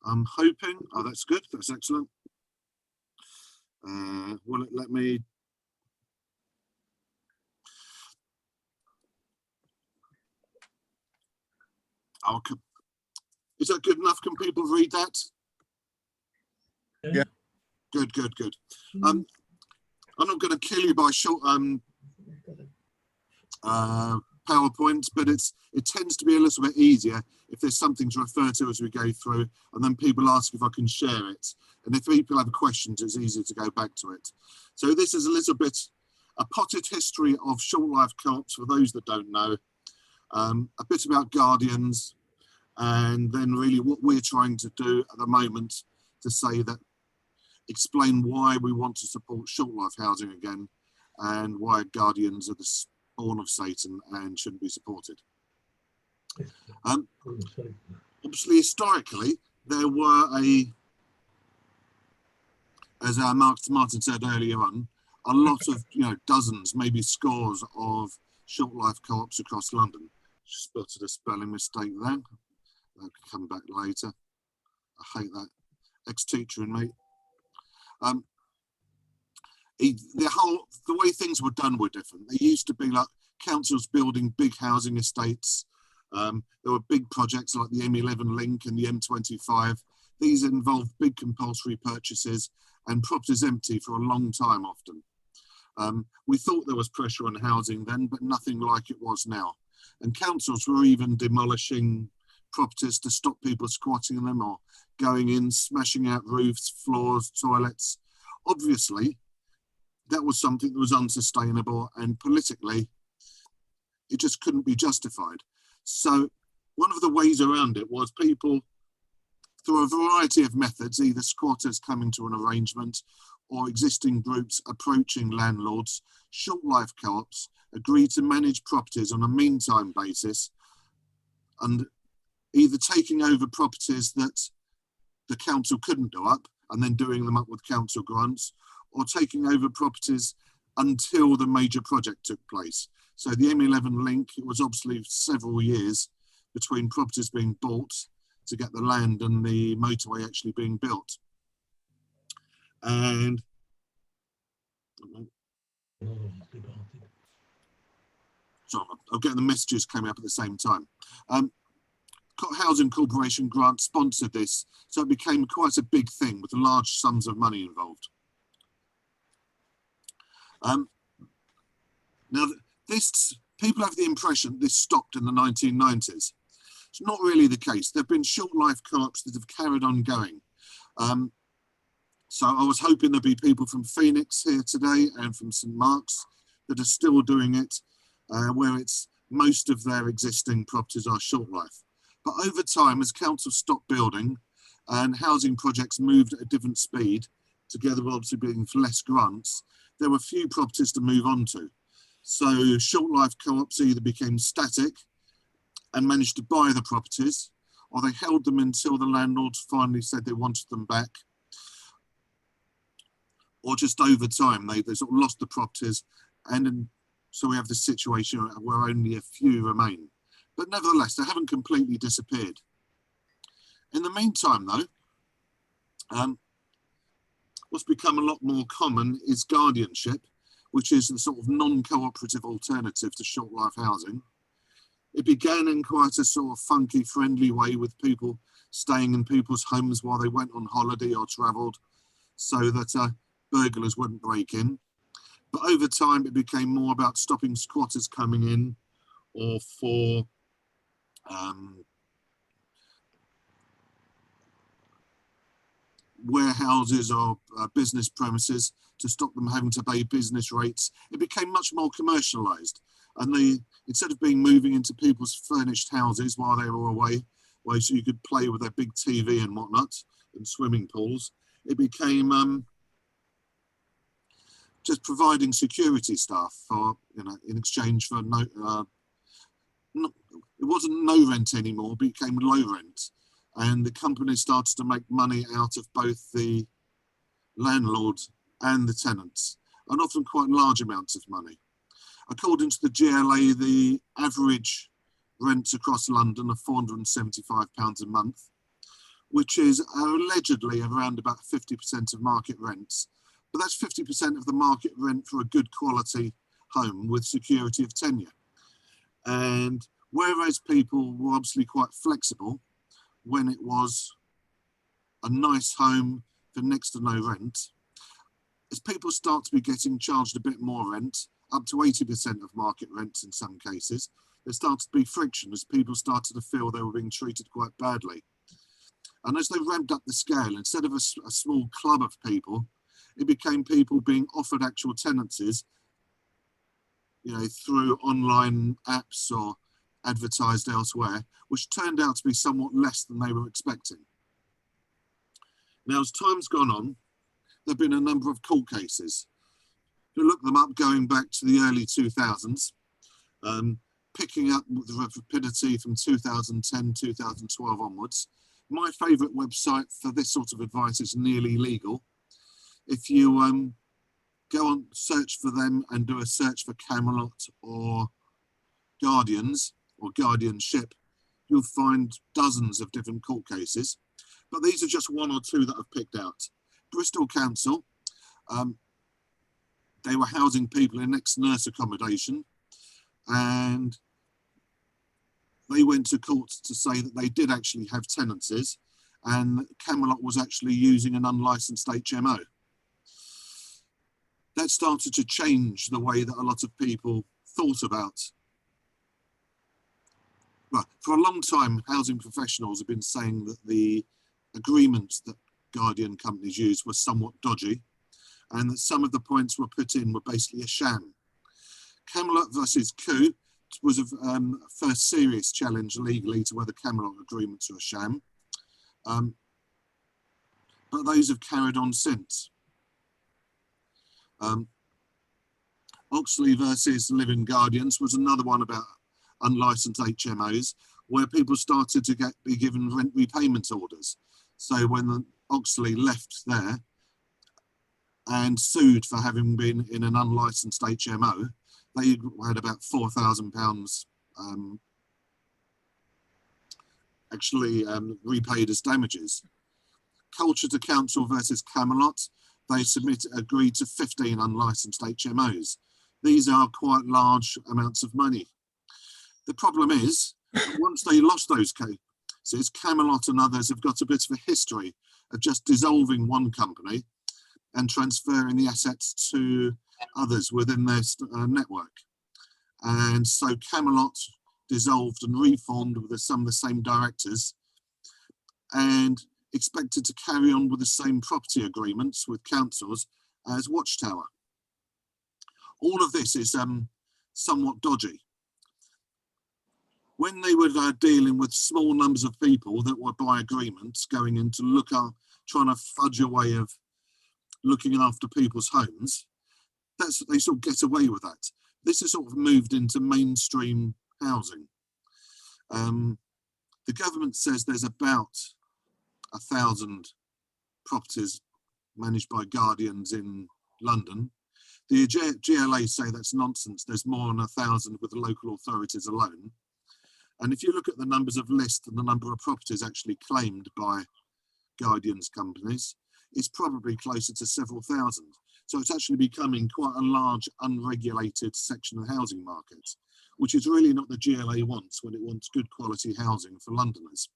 C: I'm hoping. Oh, that's good. That's excellent. Will it let me? Oh, is that good enough? Can people read that?
B: Yeah.
C: Good. I'm not going to kill you by short PowerPoints, but it tends to be a little bit easier if there's something to refer to as we go through, and then people ask if I can share it. And if people have questions, it's easier to go back to it. So this is a little bit a potted history of short life co-ops for those that don't know. A bit about Guardians, and then really what we're trying to do at the moment to say that, explain why we want to support short life housing again, and why Guardians are the spawn of Satan and shouldn't be supported. Obviously, historically, there were as Martin said earlier on, a lot of, dozens, maybe scores of short life co-ops across London. Spotted a spelling mistake there. That could come back later. I hate that. Ex-teacher in me. The way things were done were different. They used to be like councils building big housing estates. There were big projects like the M11 link and the M25. These involved big compulsory purchases and properties empty for a long time often. We thought there was pressure on housing then, but nothing like it was now. And councils were even demolishing properties to stop people squatting in them or going in, smashing out roofs, floors, toilets. Obviously, that was something that was unsustainable, and politically, it just couldn't be justified. So one of the ways around it was people, through a variety of methods, either squatters coming to an arrangement or existing groups approaching landlords, short-life co-ops agreed to manage properties on a meantime basis and either taking over properties that the council couldn't do up and then doing them up with council grants, or taking over properties until the major project took place. So the M11 link, it was obviously several years between properties being bought to get the land and the motorway actually being built. And sorry, I'm getting the messages coming up at the same time. Housing Corporation grant sponsored this, so it became quite a big thing with large sums of money involved. Now, people have the impression this stopped in the 1990s. It's not really the case. There have been short-life co-ops that have carried on going. So I was hoping there'd be people from Phoenix here today and from St Mark's that are still doing it, where it's most of their existing properties are short-life. But over time, as councils stopped building and housing projects moved at a different speed, together with obviously being for less grants, there were few properties to move on to. So short-life co-ops either became static and managed to buy the properties, or they held them until the landlords finally said they wanted them back, or just over time they sort of lost the properties, and so we have this situation where only a few remain. But nevertheless, they haven't completely disappeared. In the meantime, though, what's become a lot more common is guardianship, which is the sort of non-cooperative alternative to short-life housing. It began in quite a sort of funky, friendly way with people staying in people's homes while they went on holiday or travelled, so that burglars wouldn't break in. But over time, it became more about stopping squatters coming in, or for warehouses or business premises to stop them having to pay business rates. It became much more commercialised, and instead of moving into people's furnished houses while they were away, so you could play with their big TV and whatnot and swimming pools, it became just providing security staff for, in exchange for it wasn't no rent anymore, it became low rent. And the company started to make money out of both the landlords and the tenants, and often quite large amounts of money. According to the GLA, the average rents across London are £475 a month, which is allegedly around about 50% of market rents. But that's 50% of the market rent for a good quality home with security of tenure. And whereas people were obviously quite flexible when it was a nice home for next to no rent, as people start to be getting charged a bit more rent, up to 80% of market rents in some cases, there started to be friction as people started to feel they were being treated quite badly. And as they ramped up the scale, instead of a small club of people, it became people being offered actual tenancies, through online apps or advertised elsewhere, which turned out to be somewhat less than they were expecting. Now, as time's gone on, there have been a number of court cases. If you look them up going back to the early 2000s, picking up with rapidity from 2010, 2012 onwards. My favourite website for this sort of advice is Nearly Legal. If you go on, search for them and do a search for Camelot or Guardians or Guardianship, you'll find dozens of different court cases. But these are just one or two that I've picked out. Bristol Council, they were housing people in ex-nurse accommodation, and they went to court to say that they did actually have tenancies, and Camelot was actually using an unlicensed HMO. That started to change the way that a lot of people thought about. Well, for a long time, housing professionals have been saying that the agreements that Guardian companies used were somewhat dodgy, and that some of the points were put in were basically a sham. Camelot versus Coup was a first serious challenge legally to whether Camelot agreements are a sham, but those have carried on since. Oxley versus Living Guardians was another one about unlicensed HMOs, where people started to be given rent repayment orders. So when Oxley left there and sued for having been in an unlicensed HMO, they had about £4,000 actually repaid as damages. Culture to Council versus Camelot, they agreed to 15 unlicensed HMOs. These are quite large amounts of money. The problem is, once they lost those cases, Camelot and others have got a bit of a history of just dissolving one company and transferring the assets to others within their network. And so Camelot dissolved and reformed with some of the same directors and expected to carry on with the same property agreements with councils as Watchtower. All of this is somewhat dodgy. When they were dealing with small numbers of people that were by agreements going in to trying to fudge a way of looking after people's homes, they sort of get away with that. This has sort of moved into mainstream housing. The government says there's about 1,000 properties managed by Guardians in London. The GLA say that's nonsense. There's more than 1,000 with the local authorities alone. And if you look at the numbers of lists and the number of properties actually claimed by Guardians companies, it's probably closer to several thousand. So it's actually becoming quite a large unregulated section of the housing market, which is really not the GLA wants when it wants good quality housing for Londoners.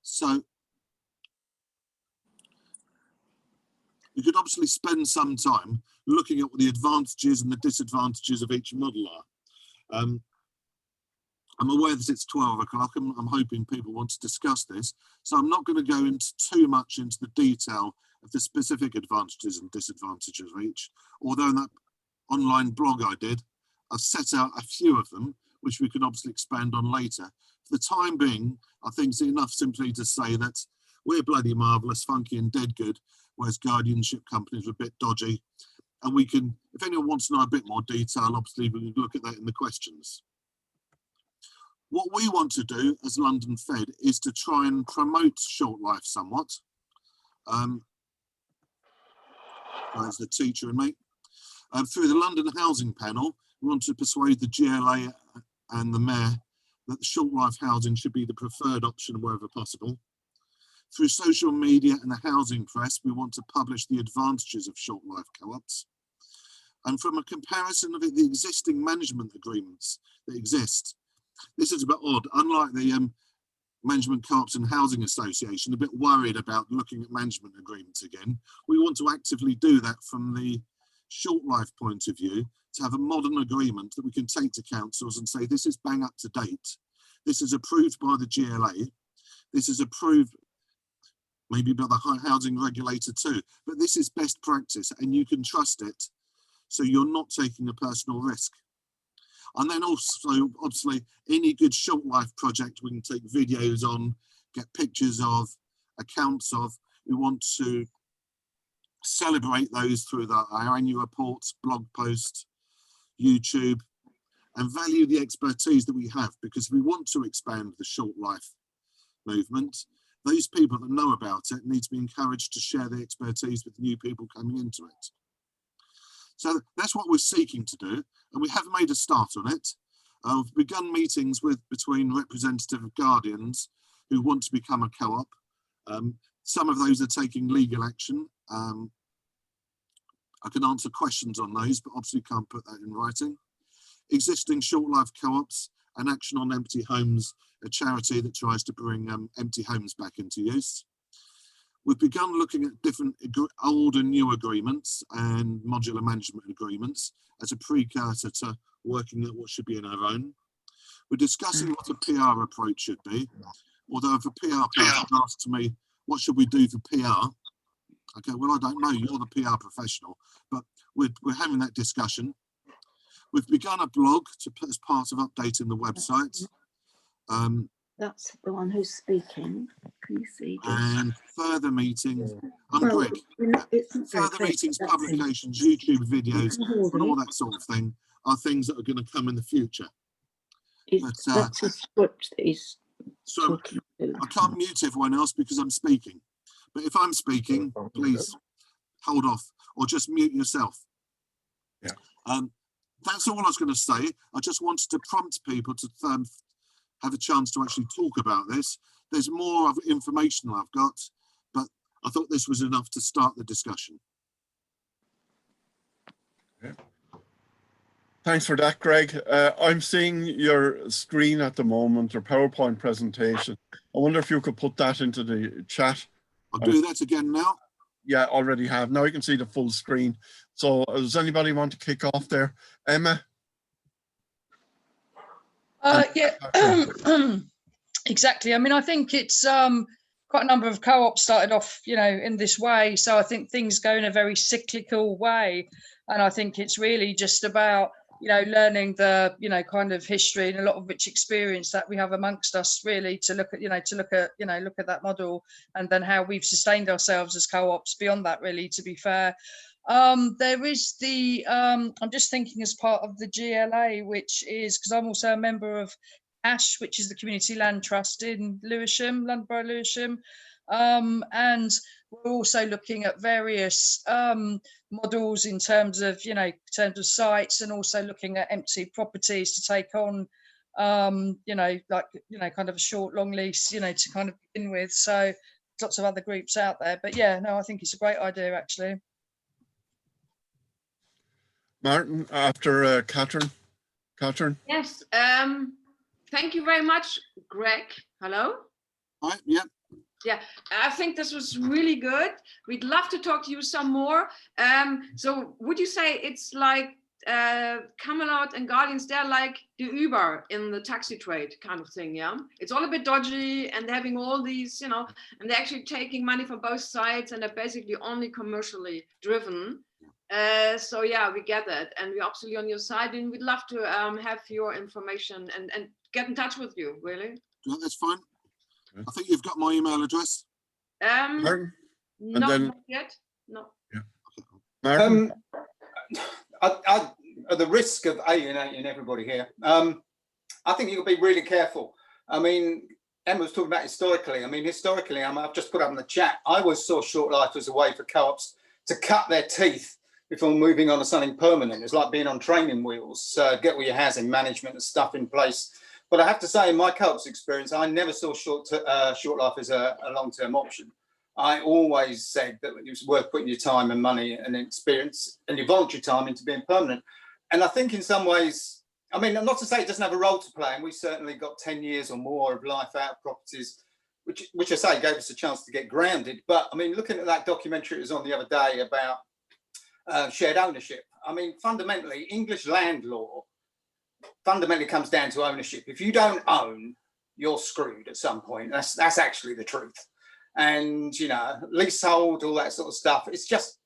C: So you could obviously spend some time looking at what the advantages and the disadvantages of each model are. I'm aware that it's 12 o'clock and I'm hoping people want to discuss this. So I'm not going to go into too much into the detail of the specific advantages and disadvantages of each. Although in that online blog I did, I've set out a few of them, which we can obviously expand on later. For the time being, I think it's enough simply to say that we're bloody marvellous, funky and dead good, whereas guardianship companies are a bit dodgy. And we can, if anyone wants to know a bit more detail, obviously we can look at that in the questions. What we want to do as London Fed is to try and promote Shortlife somewhat. There's the teacher and me. Through the London Housing Panel, we want to persuade the GLA and the Mayor that Shortlife housing should be the preferred option wherever possible. Through social media and the housing press, we want to publish the advantages of Shortlife co-ops. And from a comparison of the existing management agreements that exist, this is a bit odd. Unlike the Management Co-ops and Housing Association, a bit worried about looking at management agreements again, we want to actively do that from the Shortlife point of view, to have a modern agreement that we can take to councils and say, this is bang up to date. This is approved by the GLA. This is approved maybe by the housing regulator too, but this is best practice and you can trust it. So you're not taking a personal risk. And then also, obviously, any good Shortlife project we can take videos on, get pictures of, accounts of. We want to celebrate those through our annual reports, blog posts, YouTube, and value the expertise that we have, because we want to expand the Shortlife movement. Those people that know about it need to be encouraged to share their expertise with new people coming into it. So that's what we're seeking to do, and we have made a start on it. We've begun meetings between representative of Guardians who want to become a co-op. Some of those are taking legal action. I can answer questions on those, but obviously can't put that in writing. Existing short life co-ops and Action on Empty Homes, a charity that tries to bring empty homes back into use. We've begun looking at different old and new agreements and modular management agreements as a precursor to working at what should be in our own. We're discussing what a PR approach should be, although if a PR person asks me, what should we do for PR? Okay, well, I don't know, you're the PR professional, but we're having that discussion. We've begun a blog to put as part of updating the website.
V: That's the one who's speaking. Can you see?
C: And further meetings, Greg. Further meetings, publications, YouTube videos, and all that sort of thing are things that are going to come in the future.
V: That's a script that he's talking to.
C: I can't mute everyone else because I'm speaking. But if I'm speaking, please hold off or just mute yourself.
B: Yeah.
C: That's all I was going to say. I just wanted to prompt people to have a chance to actually talk about this. There's more of information I've got, but I thought this was enough to start the discussion.
B: Okay. Thanks for that, Greg. I'm seeing your screen at the moment, your PowerPoint presentation. I wonder if you could put that into the chat.
C: I'll do that again now.
B: Yeah, already have. Now you can see the full screen. So does anybody want to kick off there? Emma?
T: Yeah, exactly. I mean, I think it's quite a number of co-ops started off, in this way. So I think things go in a very cyclical way. And I think it's really just about, learning the, kind of history and a lot of rich experience that we have amongst us, really, to look at, look at that model and then how we've sustained ourselves as co-ops beyond that, really, to be fair. There is the, I'm just thinking as part of the GLA, which is, because I'm also a member of ASH, which is the Community Land Trust in Lewisham, London Borough Lewisham. And we're also looking at various models in terms of, sites, and also looking at empty properties to take on, kind of a short, long lease, to kind of begin with. So lots of other groups out there. But yeah, no, I think it's a great idea, actually.
B: Martin, after Catherine. Catherine?
H: Yes. Thank you very much, Greg. Hello?
C: Hi, yeah.
H: Yeah, I think this was really good. We'd love to talk to you some more. So would you say it's like Camelot and Guardians, they're like the Uber in the taxi trade kind of thing, yeah? It's all a bit dodgy and having all these, and they're actually taking money from both sides and they're basically only commercially driven. So yeah, we get that, and we're absolutely on your side, and we'd love to have your information and get in touch with you, really.
C: Yeah, that's fine. I think you've got my email address.
H: Not yet. No.
B: Yeah.
F: At the risk of alienating everybody here, I think you'll be really careful. I mean, Emma was talking about historically. I mean, historically, I've just put up in the chat, I always saw Shortlife as a way for co-ops to cut their teeth before moving on to something permanent. It's like being on training wheels, get all your housing management and stuff in place. But I have to say, in my co-op's experience, I never saw Shortlife as a long-term option. I always said that it was worth putting your time and money and experience and your voluntary time into being permanent. And I think in some ways, I mean, not to say it doesn't have a role to play, and we certainly got 10 years or more of life out of properties, which I say gave us a chance to get grounded. But I mean, looking at that documentary that was on the other day about shared ownership, I mean, fundamentally, English land law fundamentally comes down to ownership. If you don't own, you're screwed at some point. That's actually the truth. And leasehold, all that sort of stuff. It's just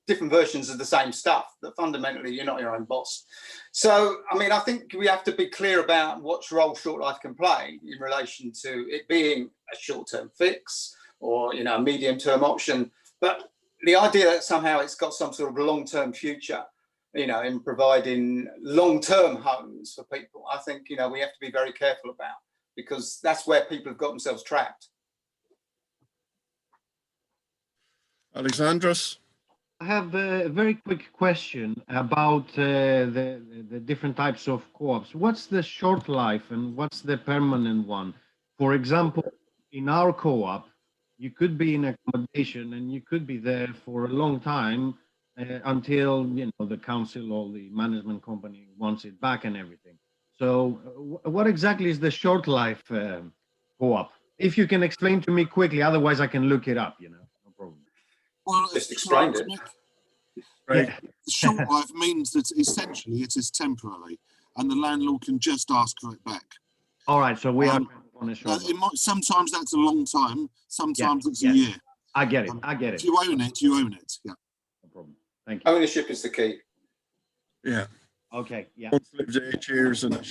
F: different versions of the same stuff. That fundamentally you're not your own boss. So I mean, I think we have to be clear about what role Shortlife can play in relation to it being a short-term fix or a medium-term option. But the idea that somehow it's got some sort of long-term future, in providing long-term homes for people, I think, we have to be very careful about, because that's where people have got themselves trapped.
B: Alexandros?
P: I have a very quick question about the different types of co-ops. What's the short life and what's the permanent one? For example, in our co-op, you could be in accommodation and you could be there for a long time until, you know, the council or the management company wants it back and everything. So what exactly is the Shortlife co-op? If you can explain to me quickly, otherwise I can look it up, you know, no problem.
C: Well,
F: Just explained it.
C: Right. Short life means that essentially it is temporary and the landlord can just ask for it back.
P: All right, so we are on a short life.
C: Sometimes that's a long time, sometimes it's a year.
P: I get it, I get it.
C: If you own it, you own it, yeah.
P: No problem, thank you.
F: Ownership is the key.
B: Yeah.
P: Okay, yeah.
B: Once lived 8 years in a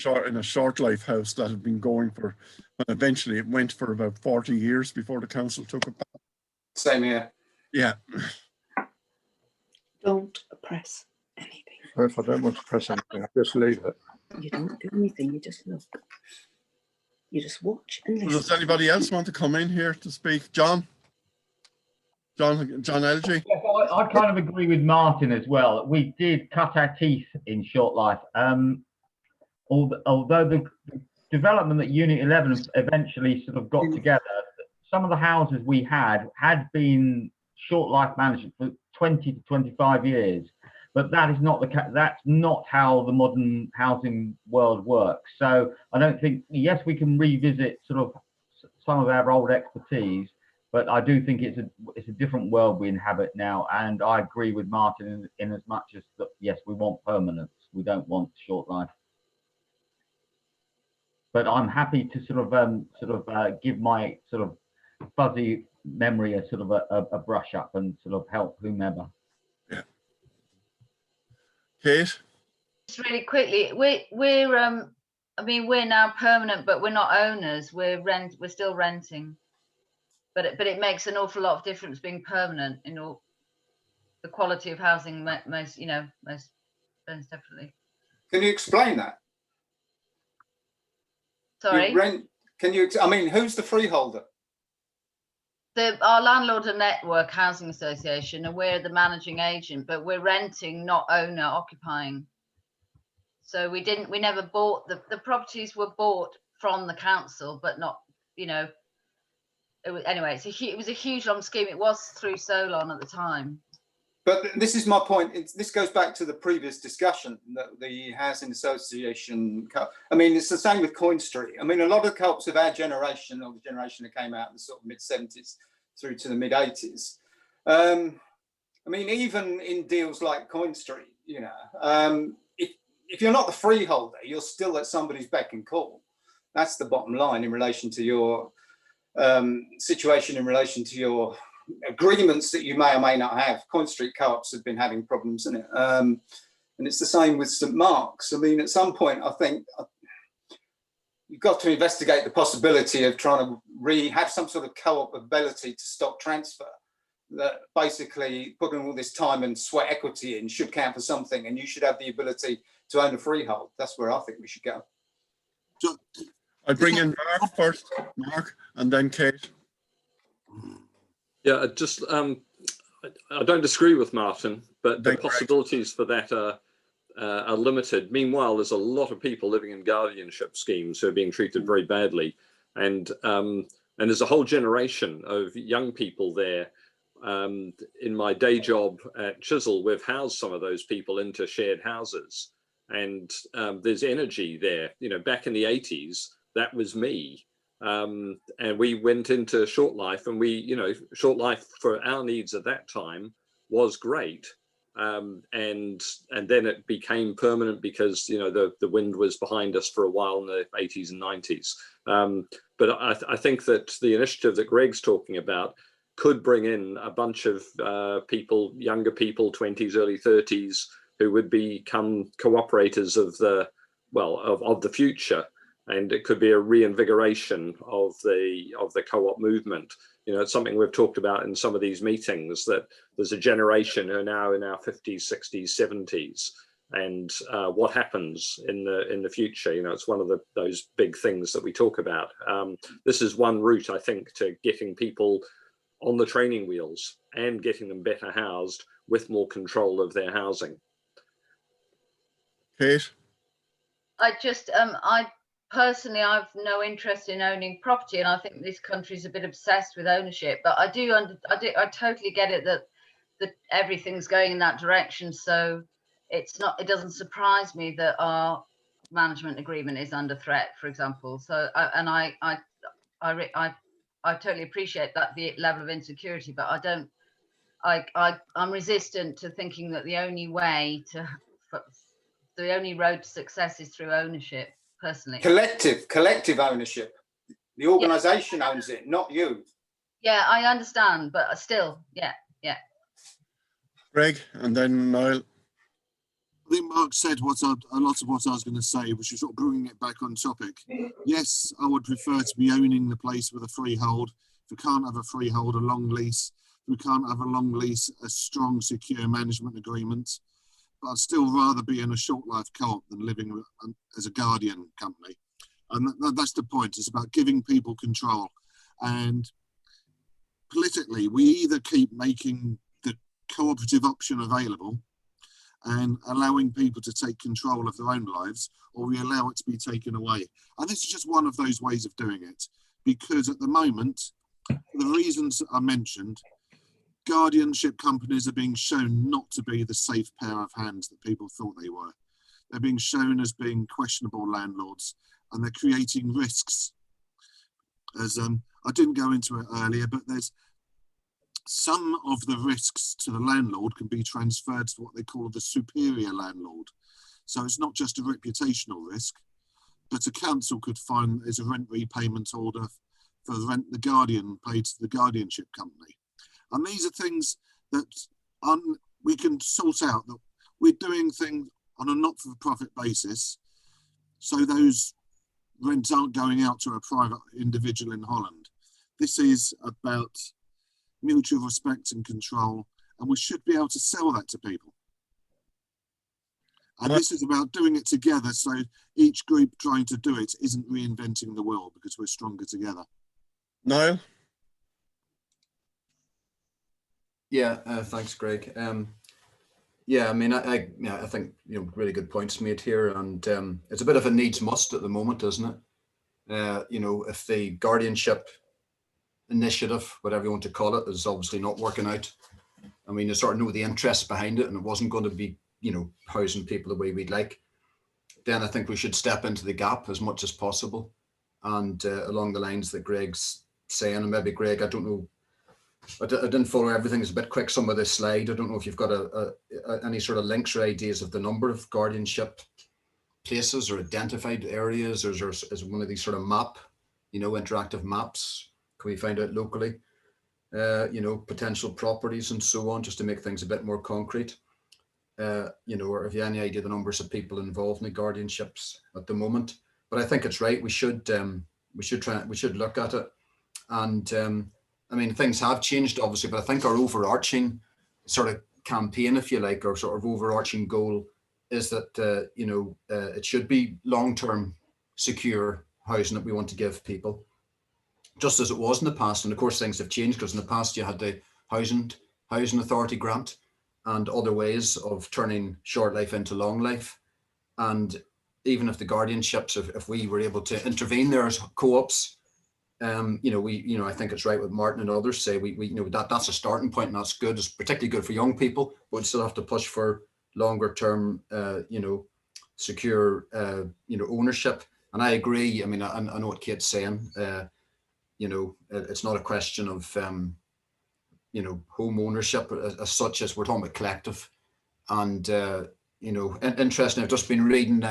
B: short life house that had been going for, eventually it went for about 40 years before the council took it back.
F: Same here.
B: Yeah.
V: Don't press anything.
E: If I don't want to press anything, I just leave it.
V: You don't do anything, you just look. You just watch and listen.
B: Does anybody else want to come in here to speak? John Elgie?
M: Yes, I kind of agree with Martin as well. We did cut our teeth in Shortlife. Although the development that Unit 11 eventually sort of got together, some of the houses we had been Shortlife management for 20 to 25 years. But that is not that's not how the modern housing world works. So I don't think, yes, we can revisit sort of some of our old expertise, but I do think it's a different world we inhabit now. And I agree with Martin in as much as that, yes, we want permanence. We don't want short life. But I'm happy to sort of give my sort of fuzzy memory a sort of a brush up and sort of help whomever.
B: Yeah. Kate?
G: Just really quickly, we're I mean, we're now permanent, but we're not owners. We're still renting. But it makes an awful lot of difference being permanent in all the quality of housing. Most definitely.
F: Can you explain that?
G: Sorry.
F: Can you? I mean, who's the freeholder?
G: Our landlord and network housing association, and we're the managing agent, but we're renting, not owner occupying. So we never bought the properties were bought from the council, but not, you know. Anyway, it was a huge long scheme. It was through Solon at the time.
F: But this is my point. This goes back to the previous discussion that the housing association. I mean, it's the same with Coin Street. I mean, a lot of co-ops of our generation, or the generation that came out in the sort of mid-70s through to the mid-80s. I mean, even in deals like Coin Street, you know, if you're not the freeholder, you're still at somebody's beck and call. That's the bottom line in relation to your situation, in relation to your agreements that you may or may not have. Coin Street co-ops have been having problems, isn't it? And it's the same with St Mark's. I mean, at some point, I think you've got to investigate the possibility of trying to have some sort of co-op ability to stock transfer, that basically putting all this time and sweat equity in should count for something, and you should have the ability to own a freehold. That's where I think we should go.
B: I'll bring in Mark first, and then Kate.
O: Yeah, just I don't disagree with Martin, but the possibilities for that are limited. Meanwhile, there's a lot of people living in guardianship schemes who are being treated very badly, and there's a whole generation of young people there. In my day job at Chisel, we've housed some of those people into shared houses, and there's energy there. You know, back in the 80s, that was me. And we went into Shortlife, and Shortlife for our needs at that time was great. And then it became permanent because, you know, the wind was behind us for a while in the 80s and 90s. But I think that the initiative that Greg's talking about could bring in a bunch of people, younger people, 20s, early 30s, who would become cooperators of the future. And it could be a reinvigoration of the co-op movement. You know, it's something we've talked about in some of these meetings, that there's a generation who are now in our 50s, 60s, 70s, and what happens in the future. You know, it's one of those big things that we talk about. This is one route, I think, to getting people on the training wheels and getting them better housed with more control of their housing.
B: Kate?
G: I just personally, I've no interest in owning property, and I think this country's a bit obsessed with ownership. But I totally get it that everything's going in that direction. So it doesn't surprise me that our management agreement is under threat, for example. So I totally appreciate that, the level of insecurity, but I'm resistant to thinking that the only road to success is through ownership. Personally,
F: collective ownership. The organisation owns it, not you.
G: Yeah, I understand, but still, yeah.
B: Greg, and then Niall.
C: I think Mark said a lot of what I was going to say, which is sort of bringing it back on topic. Yes, I would prefer to be owning the place with a freehold. If we can't have a freehold, a long lease. If we can't have a long lease, a strong, secure management agreement. But I'd still rather be in a short life co-op than living as a Guardian company. And that's the point. It's about giving people control. And politically, we either keep making the cooperative option available and allowing people to take control of their own lives, or we allow it to be taken away. And this is just one of those ways of doing it, because at the moment, for the reasons I mentioned, guardianship companies are being shown not to be the safe pair of hands that people thought they were. They're being shown as being questionable landlords, and they're creating risks. As I didn't go into it earlier, but there's some of the risks to the landlord can be transferred to what they call the superior landlord. So it's not just a reputational risk, but a council could find there's a rent repayment order for the rent the guardian paid to the guardianship company. And these are things that we can sort out, that we're doing things on a not-for-profit basis, so those rents aren't going out to a private individual in Holland. This is about mutual respect and control, and we should be able to sell that to people. And this is about doing it together, so each group trying to do it isn't reinventing the wheel, because we're stronger together.
B: Niall?
A: Yeah, thanks, Greg. Yeah, I mean, I think really good points made here, and it's a bit of a needs must at the moment, isn't it? If the guardianship initiative, whatever you want to call it, is obviously not working out. I mean, you sort of know the interest behind it, and it wasn't going to be, housing people the way we'd like. Then I think we should step into the gap as much as possible, and along the lines that Greg's saying, and maybe Greg, I don't know. I didn't follow everything. It's a bit quick, some of this slide. I don't know if you've got any sort of links or ideas of the number of guardianship places or identified areas, or is one of these sort of interactive maps? Can we find out locally, potential properties and so on, just to make things a bit more concrete? Or have you any idea the numbers of people involved in the guardianships at the moment? But I think it's right. We should look at it. And I mean, things have changed, obviously, but I think our overarching sort of campaign, if you like, or sort of overarching goal is that, it should be long-term secure housing that we want to give people, just as it was in the past. And of course, things have changed, because in the past you had the housing authority grant and other ways of turning short life into long life. And even if the guardianships, if we were able to intervene there as co-ops, I think it's right what Martin and others say. That's a starting point, and that's good. It's particularly good for young people, but we still have to push for longer term, secure, ownership. And I agree. I mean, I know what Kate's saying. It's not a question of, home ownership as such, as we're talking about collective. And interesting. I've just been reading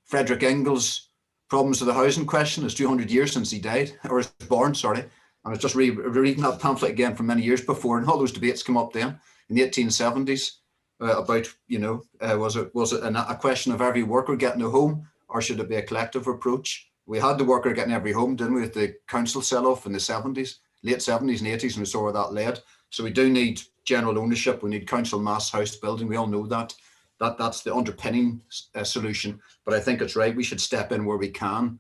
A: Frederick Engels' Problems of the Housing Question. It's 200 years since he died, or was born, sorry. And I was just reading that pamphlet again from many years before, and all those debates come up then in the 1870s about, was it a question of every worker getting a home, or should it be a collective approach? We had the worker getting every home, didn't we, with the council sell-off in the 70s, late 70s and 80s, and we saw where that led. So we do need general ownership. We need council mass house building. We all know that. That's the underpinning solution. But I think it's right. We should step in where we can,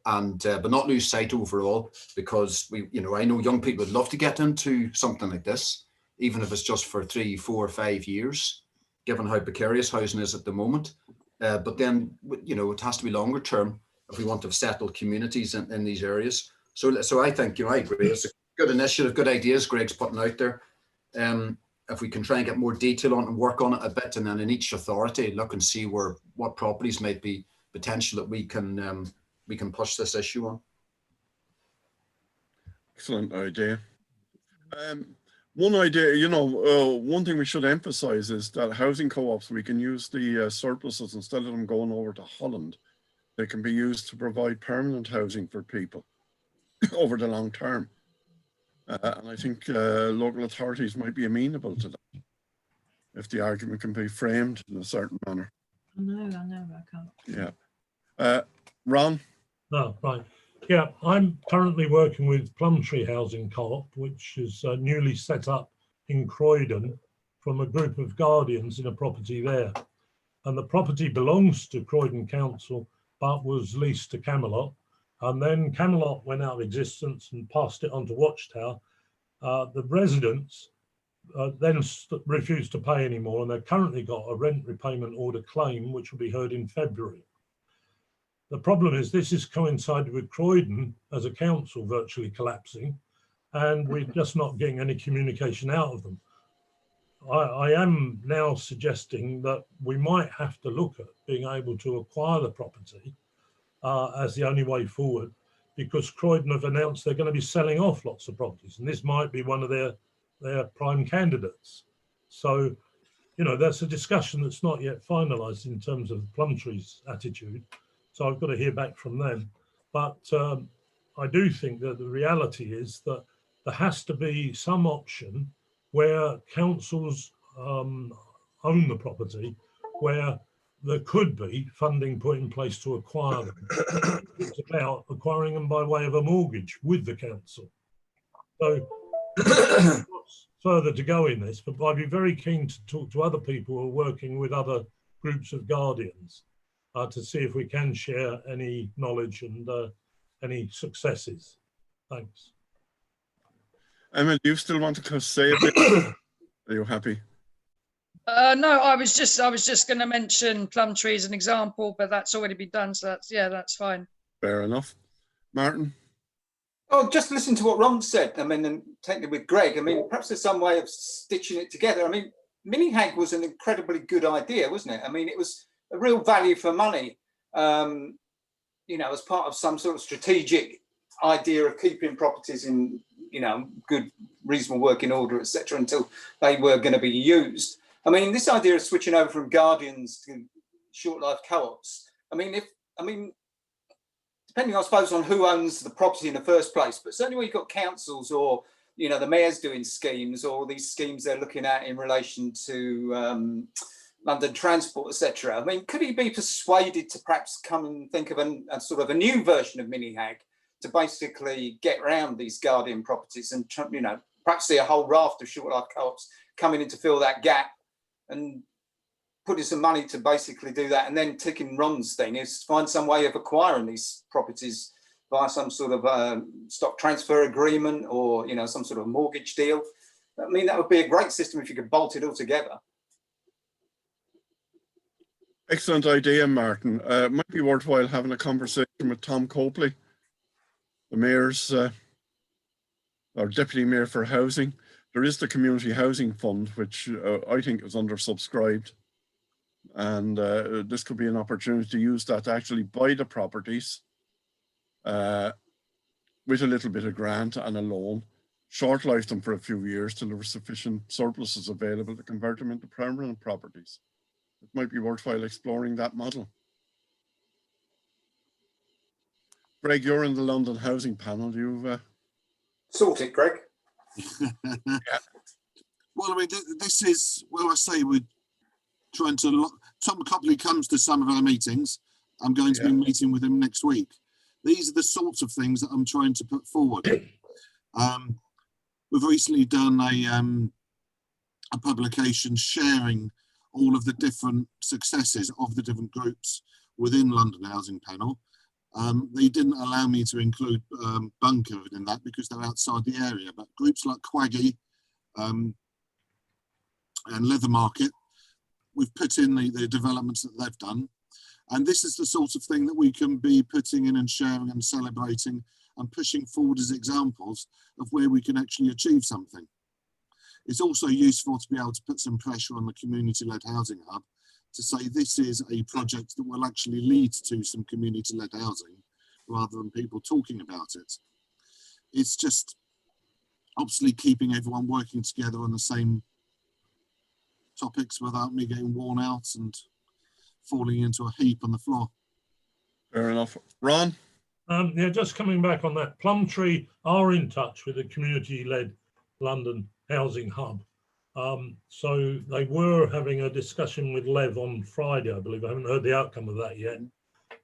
A: and but not lose sight overall, because I know young people would love to get into something like this, even if it's just for 3, 4, 5 years, given how precarious housing is at the moment. But then, it has to be longer term. if we want to have settled communities in these areas. So I think, I agree. It's a good initiative, good ideas Greg's putting out there. If we can try and get more detail on it and work on it a bit, and then in each authority look and see what properties might be potential that we can push this issue on.
B: Excellent idea. One idea, one thing we should emphasize is that housing co-ops, we can use the surpluses instead of them going over to Holland. They can be used to provide permanent housing for people over the long term. And I think local authorities might be amenable to that if the argument can be framed in a certain manner.
U: I know, I can't.
B: Yeah. Ron?
K: No, right. Yeah, I'm currently working with Plumtree Housing Co-op, which is newly set up in Croydon from a group of guardians in a property there. And the property belongs to Croydon Council, but was leased to Camelot. And then Camelot went out of existence and passed it on to Watchtower. The residents then refused to pay anymore, and they've currently got a rent repayment order claim, which will be heard in February. The problem is this has coincided with Croydon as a council virtually collapsing, and we're just not getting any communication out of them. I am now suggesting that we might have to look at being able to acquire the property as the only way forward, because Croydon have announced they're going to be selling off lots of properties, and this might be one of their prime candidates. So, that's a discussion that's not yet finalised in terms of Plumtree's attitude. So I've got to hear back from them. But I do think that the reality is that there has to be some option where councils own the property, where there could be funding put in place to acquire them. It's about acquiring them by way of a mortgage with the council. So further to go in this, but I'd be very keen to talk to other people who are working with other groups of guardians to see if we can share any knowledge and any successes. Thanks.
B: Emma, do you still want to say a bit? Are you happy?
T: No, I was just going to mention Plumtree as an example, but that's already been done. So that's fine. Fair
B: enough. Martin?
F: Oh, just listen to what Ron said. And taking it with Greg. Perhaps there's some way of stitching it together. Mini Hag was an incredibly good idea, wasn't it? It was a real value for money, as part of some sort of strategic idea of keeping properties in, good, reasonable working order, etc., until they were going to be used. This idea of switching over from guardians to short life co-ops. Depending, I suppose, on who owns the property in the first place, but certainly when you've got councils or, the mayor's doing schemes, or these schemes they're looking at in relation to London Transport, etc. Could he be persuaded to perhaps come and think of a sort of a new version of Mini Hag to basically get around these guardian properties and, perhaps see a whole raft of short life co-ops coming in to fill that gap, and putting some money to basically do that, and then ticking Ron's thing is find some way of acquiring these properties via some sort of stock transfer agreement or, some sort of mortgage deal. That would be a great system if you could bolt it all together.
B: Excellent idea, Martin. It might be worthwhile having a conversation with Tom Copley, the mayor's or deputy mayor for housing. There is the community housing fund, which I think is undersubscribed, and this could be an opportunity to use that to actually buy the properties with a little bit of grant and a loan, short life them for a few years till there were sufficient surpluses available to convert them into permanent properties. It might be worthwhile exploring that model. Greg, you're in the London Housing Panel. You've
F: sort it, Greg.
B: Yeah.
C: Well, this is, I say we're trying to, Tom Copley comes to some of our meetings. I'm going to be meeting with him next week. These are the sorts of things that I'm trying to put forward. We've recently done a publication sharing all of the different successes of the different groups within London Housing Panel. They didn't allow me to include Bunker in that because they're outside the area, but groups like Quaggy and Leather Market, we've put in the developments that they've done. And this is the sort of thing that we can be putting in and sharing and celebrating and pushing forward as examples of where we can actually achieve something. It's also useful to be able to put some pressure on the community-led housing hub to say this is a project that will actually lead to some community-led housing rather than people talking about it. It's just obviously keeping everyone working together on the same topics without me getting worn out and falling into a heap on the floor.
B: Fair enough. Ron?
K: Yeah, just coming back on that, Plumtree are in touch with the community-led London housing hub. So they were having a discussion with Lev on Friday, I believe. I haven't heard the outcome of that yet,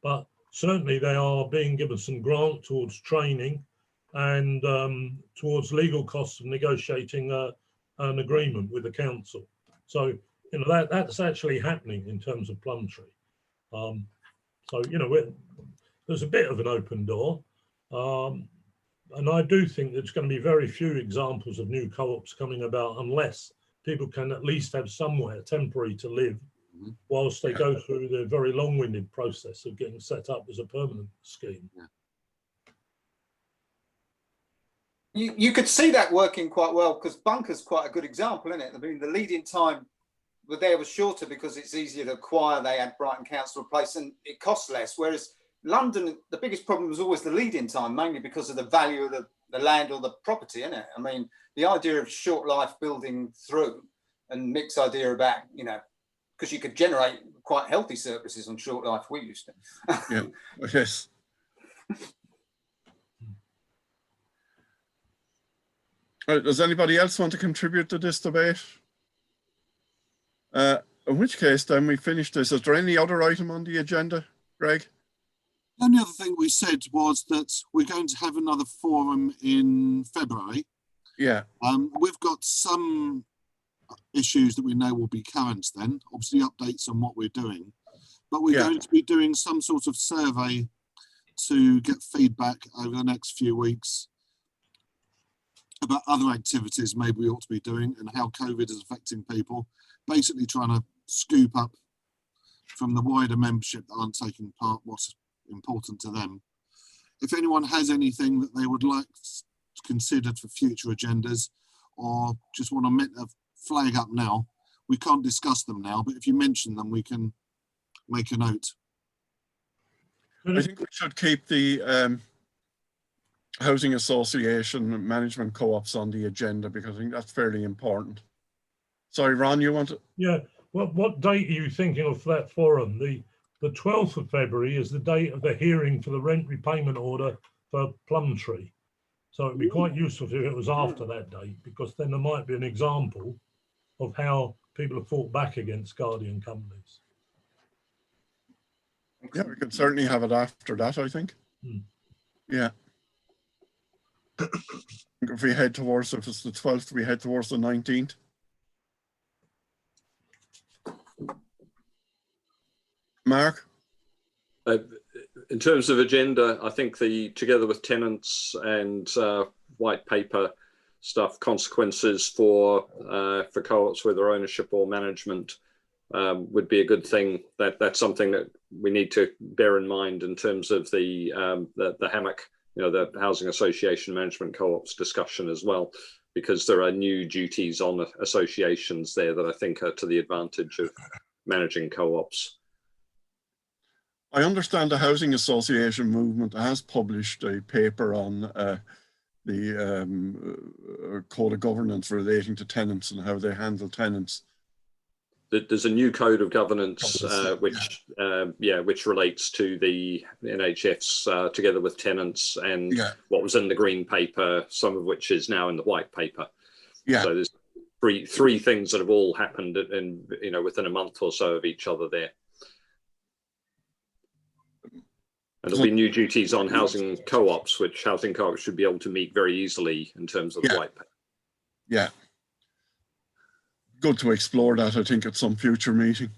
K: but certainly they are being given some grant towards training and towards legal costs of negotiating an agreement with the council. So, you know, that's actually happening in terms of Plumtree. So, you know, there's a bit of an open door. And I do think there's going to be very few examples of new co-ops coming about unless people can at least have somewhere temporary to live whilst they go through the very long-winded process of getting set up as a permanent scheme.
F: You could see that working quite well because Bunker's quite a good example, isn't it? I mean, the lead-in time there was shorter because it's easier to acquire. They had Brighton Council replace and it costs less. Whereas London, the biggest problem was always the lead-in time, mainly because of the value of the land or the property, isn't it? I mean, the idea of short life building through and Mick's idea about, you know, because you could generate quite healthy surpluses on short life, we used to.
B: Yeah, yes. Right, does anybody else want to contribute to this debate? In which case, then we finished this. Is there any other item on the agenda, Greg?
C: The only other thing we said was that we're going to have another forum in February.
B: Yeah.
C: We've got some issues that we know will be current then, obviously updates on what we're doing, but we're going to be doing some sort of survey to get feedback over the next few weeks about other activities maybe we ought to be doing and how COVID is affecting people, basically trying to scoop up from the wider membership that aren't taking part what's important to them. If anyone has anything that they would like considered for future agendas or just want to flag up now, we can't discuss them now, but if you mention them, we can make a note.
B: I think we should keep the housing association management co-ops on the agenda because I think that's fairly important. Sorry, Ron, you want to?
K: Yeah, what date are you thinking of for that forum? The 12th of February is the date of the hearing for the rent repayment order for Plumtree. So it'd be quite useful if it was after that date, because then there might be an example of how people have fought back against Guardian companies.
B: Yeah, we could certainly have it after that, I think. Yeah. If we head towards, if it's the 12th, we head towards the 19th. Mark?
O: In terms of agenda, I think together with tenants and white paper stuff, consequences for co-ops, whether ownership or management, would be a good thing. That's something that we need to bear in mind in terms of the hammock, you know, the Housing Association Management Co-ops discussion as well, because there are new duties on associations there that I think are to the advantage of managing co-ops.
B: I understand the Housing Association movement has published a paper on the code of governance relating to tenants and how they handle tenants.
O: There's a new code of governance which relates to the NHFs together with tenants and what was in the green paper, some of which is now in the white paper. Yeah. So there's three things that have all happened in within a month or so of each other there. And there'll be new duties on housing co-ops, which housing co-ops should be able to meet very easily in terms of the white paper.
B: Yeah. Good to explore that, I think, at some future meeting.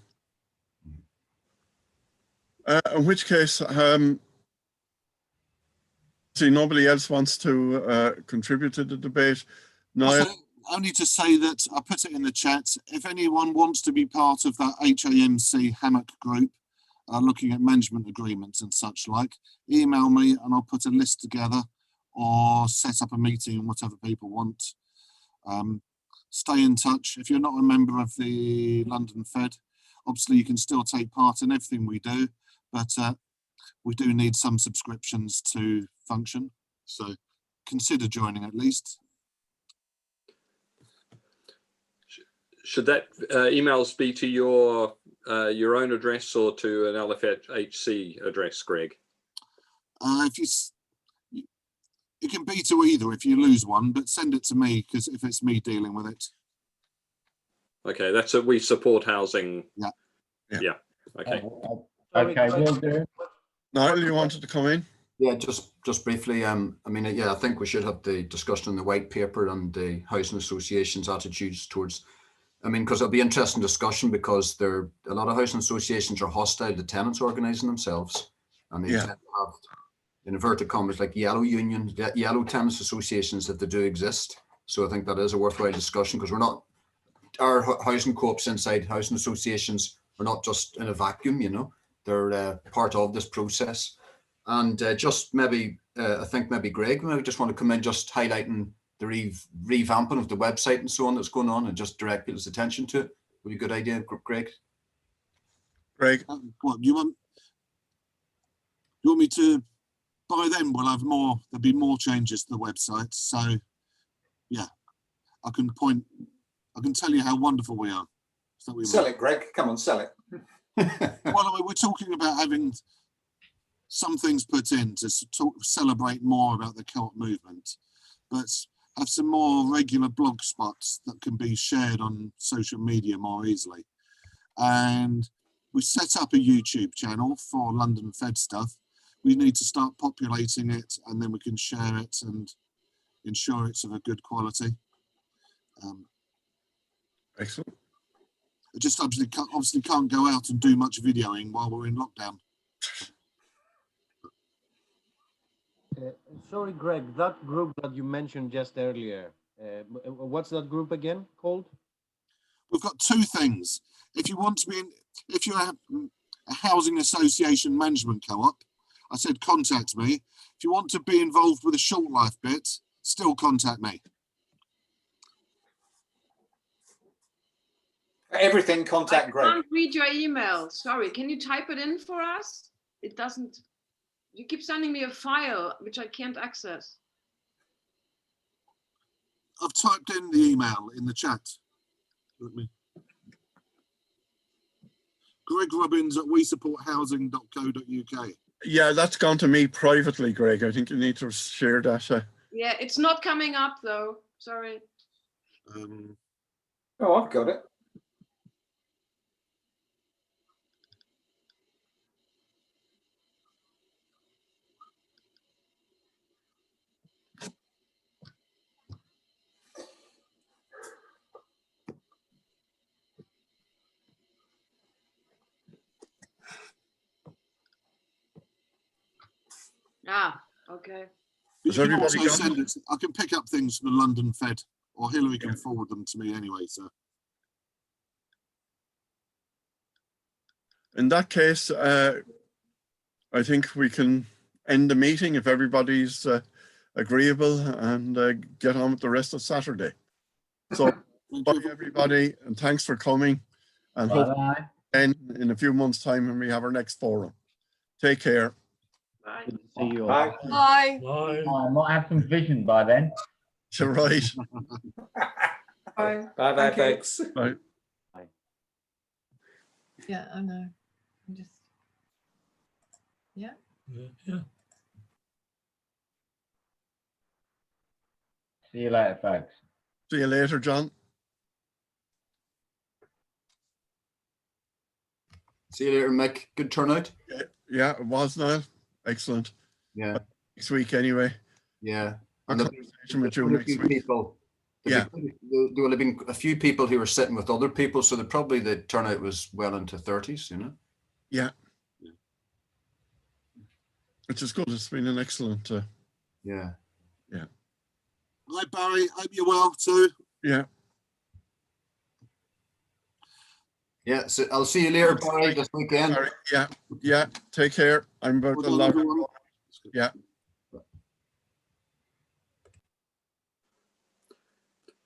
B: In which case, see, nobody else wants to contribute to the debate. No.
C: Only to say that I put it in the chat. If anyone wants to be part of that HAMC hammock group, are looking at management agreements and such like, email me and I'll put a list together or set up a meeting, whatever people want. Stay in touch. If you're not a member of the London Fed, obviously you can still take part in everything we do, but we do need some subscriptions to function. So consider joining at least.
O: Should that emails be to your own address or to an LFHC address, Greg?
C: It can be to either if you lose one, but send it to me because if it's me dealing with it.
O: Okay, that's a we support housing.
C: Yeah.
O: Yeah. Okay.
M: Okay, will do.
B: Niall, you wanted to come in?
A: Yeah, just briefly. I mean, yeah, I think we should have the discussion on the white paper and the housing associations' attitudes towards. I mean, because it'll be interesting discussion because a lot of housing associations are hostile to tenants organising themselves, and they tend to have, in inverted commas, like yellow unions, yellow tenants associations if they do exist. So I think that is a worthwhile discussion because our housing co-ops inside housing associations are not just in a vacuum, you know, they're part of this process. And just maybe, I think maybe Greg, maybe just want to come in just highlighting the revamping of the website and so on that's going on and just direct people's attention to it. Would be a good idea, Greg?
B: Greg?
C: What, you want me to, by then we'll have more, there'll be more changes to the website. So yeah, I can tell you how wonderful we are.
F: Sell it, Greg. Come on, sell it.
C: Well, I mean, we're talking about having some things put in to celebrate more about the co-op movement, but have some more regular blog spots that can be shared on social media more easily. And we set up a YouTube channel for London Fed stuff. We need to start populating it and then we can share it and ensure it's of a good quality.
B: Excellent.
C: I just obviously can't go out and do much videoing while we're in lockdown.
P: Sorry, Greg, that group that you mentioned just earlier, what's that group again called?
C: We've got two things. If you want to be if you're a housing association management co-op, I said contact me. If you want to be involved with the Shortlife bit, still contact me.
F: Everything contact Greg.
H: I can't read your email. Sorry, can you type it in for us? It doesn't. You keep sending me a file which I can't access.
C: I've typed in the email in the chat. Let me. Greg Robbins at WeSupportHousing.co.uk.
B: Yeah, that's gone to me privately, Greg. I think you need to share that.
H: Yeah, it's not coming up though. Sorry.
F: Oh, I've got it.
H: Ah, okay.
C: But you can also send it. I can pick up things from the London Fed, or Hillary can forward them to me anyway. So,
B: in that case, I think we can end the meeting if everybody's agreeable and get on with the rest of Saturday. So, bye everybody, and thanks for coming. And hope in a few months' time when we have our next forum. Take care.
H: Bye.
M: Good to see you all.
F: Bye.
U: Bye.
K: Bye.
M: I might have some vision by then.
B: You're right.
U: Bye.
F: Bye bye, thanks.
B: Bye.
U: Yeah, I know. I'm just, yeah.
K: Yeah.
M: See you later, folks.
B: See you later, John.
A: See you later, Mick. Good turnout.
B: Yeah, it was, Niall. Excellent.
A: Yeah.
B: Next week, anyway.
A: Yeah.
B: And conversation with you next week.
A: People.
B: Yeah.
A: There will have been a few people who were sitting with other people, so probably the turnout was well into 30s, you know?
B: Yeah. Which is good. It's been an excellent.
A: Yeah.
B: Yeah.
C: hi Barry. Hope you're well too.
B: Yeah.
A: Yeah, so I'll see you later, Barry, this weekend.
B: Barry, yeah, take care. I'm about to log on. Yeah.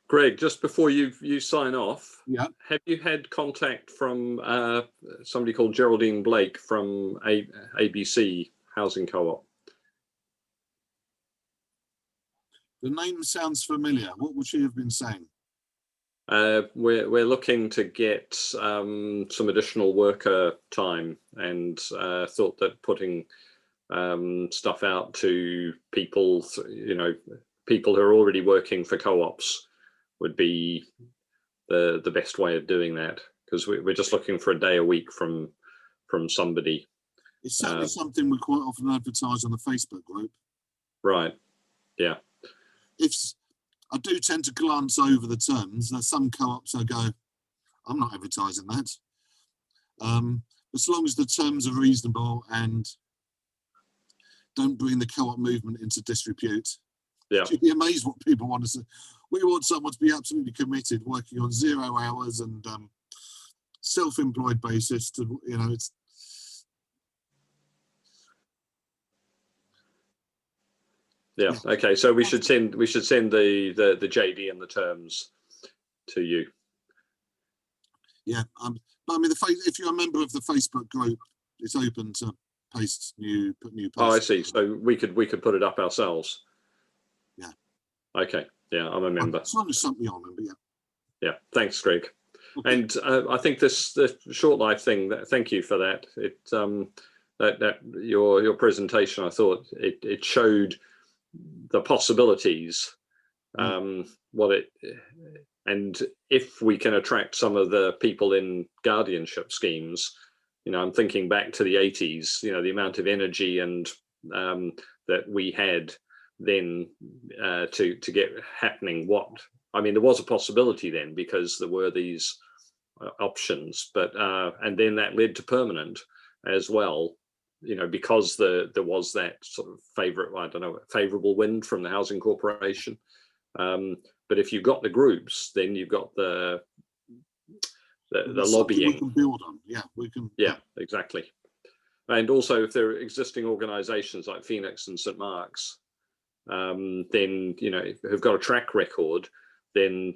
O: Greg, just before you sign off,
C: yeah,
O: have you had contact from somebody called Geraldine Blake from ABC Housing Co-op?
C: The name sounds familiar. What would she have been saying?
O: We're looking to get some additional worker time, and thought that putting stuff out to people, people who are already working for co-ops would be the best way of doing that, because we're just looking for a day a week from somebody.
C: It's certainly something we quite often advertise on the Facebook group.
O: Right. Yeah.
C: I do tend to glance over the terms. There's some co-ops I go, I'm not advertising that. As long as the terms are reasonable and don't bring the co-op movement into disrepute.
O: Yeah.
C: You'd be amazed what people want to say. We want someone to be absolutely committed, working on 0 hours and self-employed basis. To it's.
O: Yeah. Okay. So we should send the JD and the terms to you.
C: Yeah. But I mean, if you're a member of the Facebook group, it's open to put new posts.
O: Oh, I see. So we could put it up ourselves.
C: Yeah.
O: Okay. Yeah, I'm a member.
C: As long as something on member, yeah.
O: Yeah. Thanks, Greg. Okay. And I think the Shortlife thing. Thank you for that. It that your presentation, I thought it showed the possibilities. And if we can attract some of the people in guardianship schemes, I'm thinking back to the 80s, the amount of energy and that we had then to get happening. There was a possibility then because there were these options, but and then that led to permanent as well, because there was that sort of favorable wind from the housing corporation. But if you've got the groups, then you've got the lobbying.
C: We can build on. Yeah, we can.
O: Yeah, exactly. And also, if there are existing organisations like Phoenix and St Mark's, then who've got a track record, then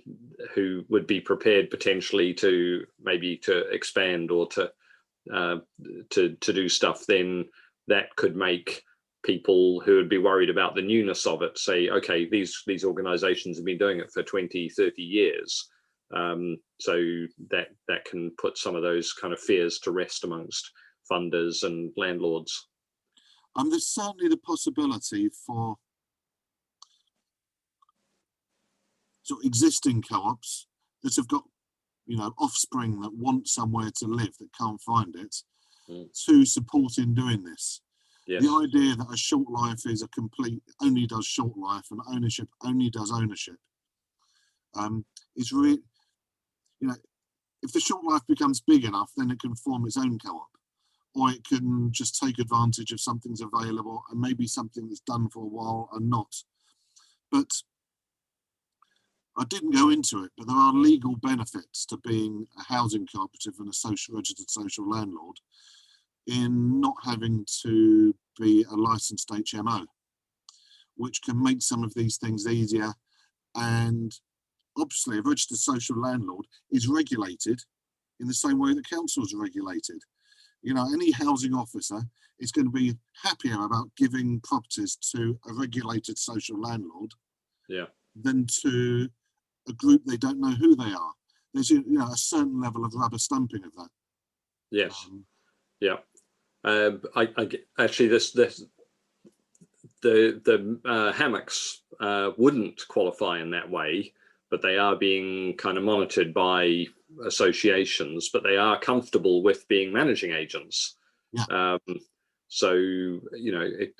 O: who would be prepared potentially to expand or to do stuff, then that could make people who would be worried about the newness of it say, okay, these organizations have been doing it for 20, 30 years. So that can put some of those kind of fears to rest amongst funders and landlords.
C: There's certainly the possibility for existing co-ops that have got offspring that want somewhere to live that can't find it, to support in doing this. Yes. The idea that a Shortlife is only does Shortlife and ownership only does ownership is really, if the Shortlife becomes big enough, then it can form its own co-op, or it can just take advantage of something's available and maybe something that's done for a while and not. But I didn't go into it, but there are legal benefits to being a housing cooperative and a registered social landlord in not having to be a licensed HMO, which can make some of these things easier. And obviously a registered social landlord is regulated in the same way that councils are regulated. Any housing officer is going to be happier about giving properties to a regulated social landlord than to a group they don't know who they are. There's a certain level of rubber stamping of that.
O: Yes. Yeah. Actually, the hammocks wouldn't qualify in that way, but they are being kind of monitored by associations, but they are comfortable with being managing agents.
C: Yeah.
O: So,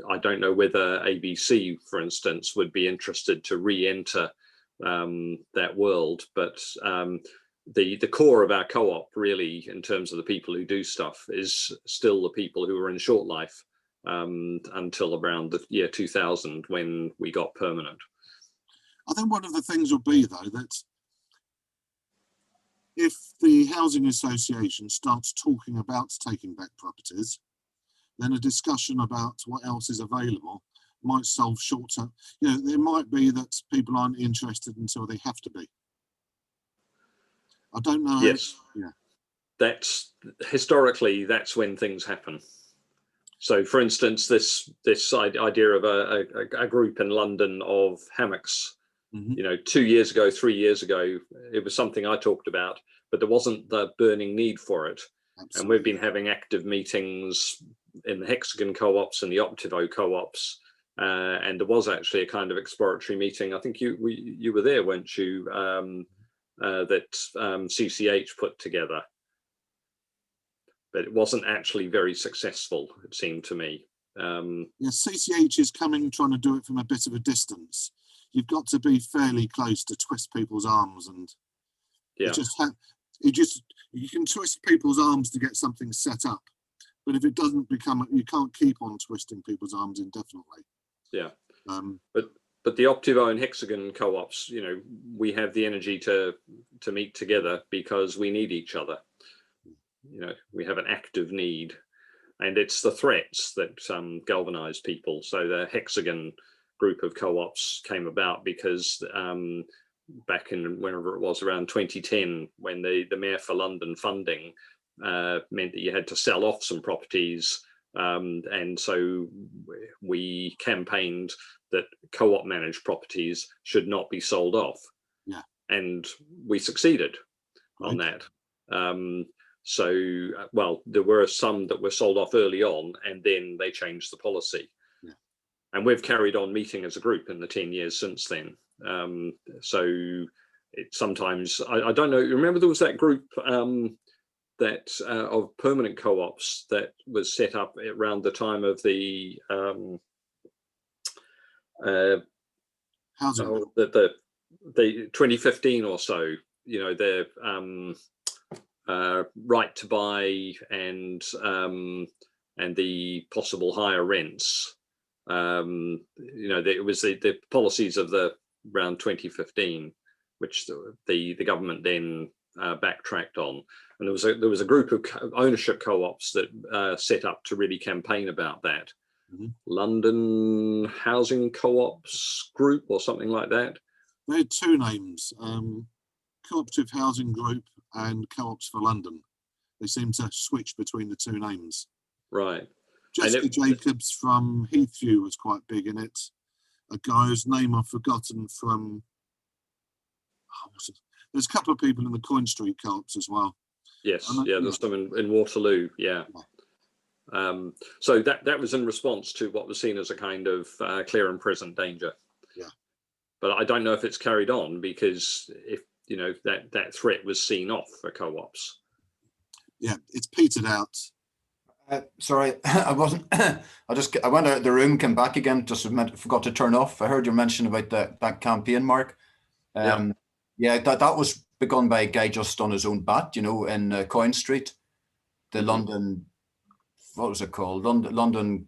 O: I don't know whether ABC, for instance, would be interested to re-enter that world, but the core of our co-op really, in terms of the people who do stuff, is still the people who were in Shortlife until around the year 2000 when we got permanent.
C: I think one of the things will be, though, that if the housing association starts talking about taking back properties, then a discussion about what else is available might solve short-term. You know, there might be that people aren't interested until they have to be. I don't know.
O: Yes.
C: Yeah.
O: That's historically, that's when things happen. So, for instance, this idea of a group in London of hammocks, you know, 2 years ago, 3 years ago, it was something I talked about, but there wasn't the burning need for it.
C: Absolutely.
O: And we've been having active meetings in the Hexagon co-ops and the Optivo co-ops, and there was actually a kind of exploratory meeting. I think you were there, weren't you? That CCH put together. But it wasn't actually very successful, it seemed to me.
C: Yeah, CCH is trying to do it from a bit of a distance. You've got to be fairly close to twist people's arms, and
O: yeah,
C: you can twist people's arms to get something set up, but if it doesn't become, you can't keep on twisting people's arms indefinitely.
O: Yeah, but the Optivo and Hexagon co-ops, you know, we have the energy to meet together because we need each other. You know, we have an active need, and it's the threats that galvanize people. So the Hexagon group of co-ops came about because back in whenever it was, around 2010, when the Mayor for London funding meant that you had to sell off some properties, and so we campaigned that co-op managed properties should not be sold off.
C: Yeah,
O: and we succeeded on that. So, well, there were some that were sold off early on, and then they changed the policy.
C: Yeah.
O: And we've carried on meeting as a group in the 10 years since then. So sometimes, I don't know, remember there was that group that of permanent co-ops that was set up around the time of the
C: housing.
O: The 2015 or so, you know, the right to buy and the possible higher rents. You know, it was the policies of the around 2015, which the government then backtracked on. And there was a group of ownership co-ops that set up to really campaign about that.
C: Mm-hmm.
O: London Housing Co-ops Group or something like that.
C: They had two names. Cooperative Housing Group and Co-ops for London. They seem to switch between the two names.
O: Right.
C: Jessica Jacobs from Heathview was quite big in it. A guy whose name I've forgotten from... there's a couple of people in the Coin Street co-ops as well.
O: Yes, yeah, there's some in Waterloo, yeah. So that was in response to what was seen as a kind of clear and present danger.
C: Yeah.
O: But I don't know if it's carried on, because if, you know, that threat was seen off for co-ops.
C: Yeah, it's petered out.
A: Sorry, I wasn't. I went out of the room, came back again, just forgot to turn off. I heard your mention about that campaign, Mark. Yeah, that was begun by a guy just on his own bat, you know, in Coin Street, the London, what was it called? London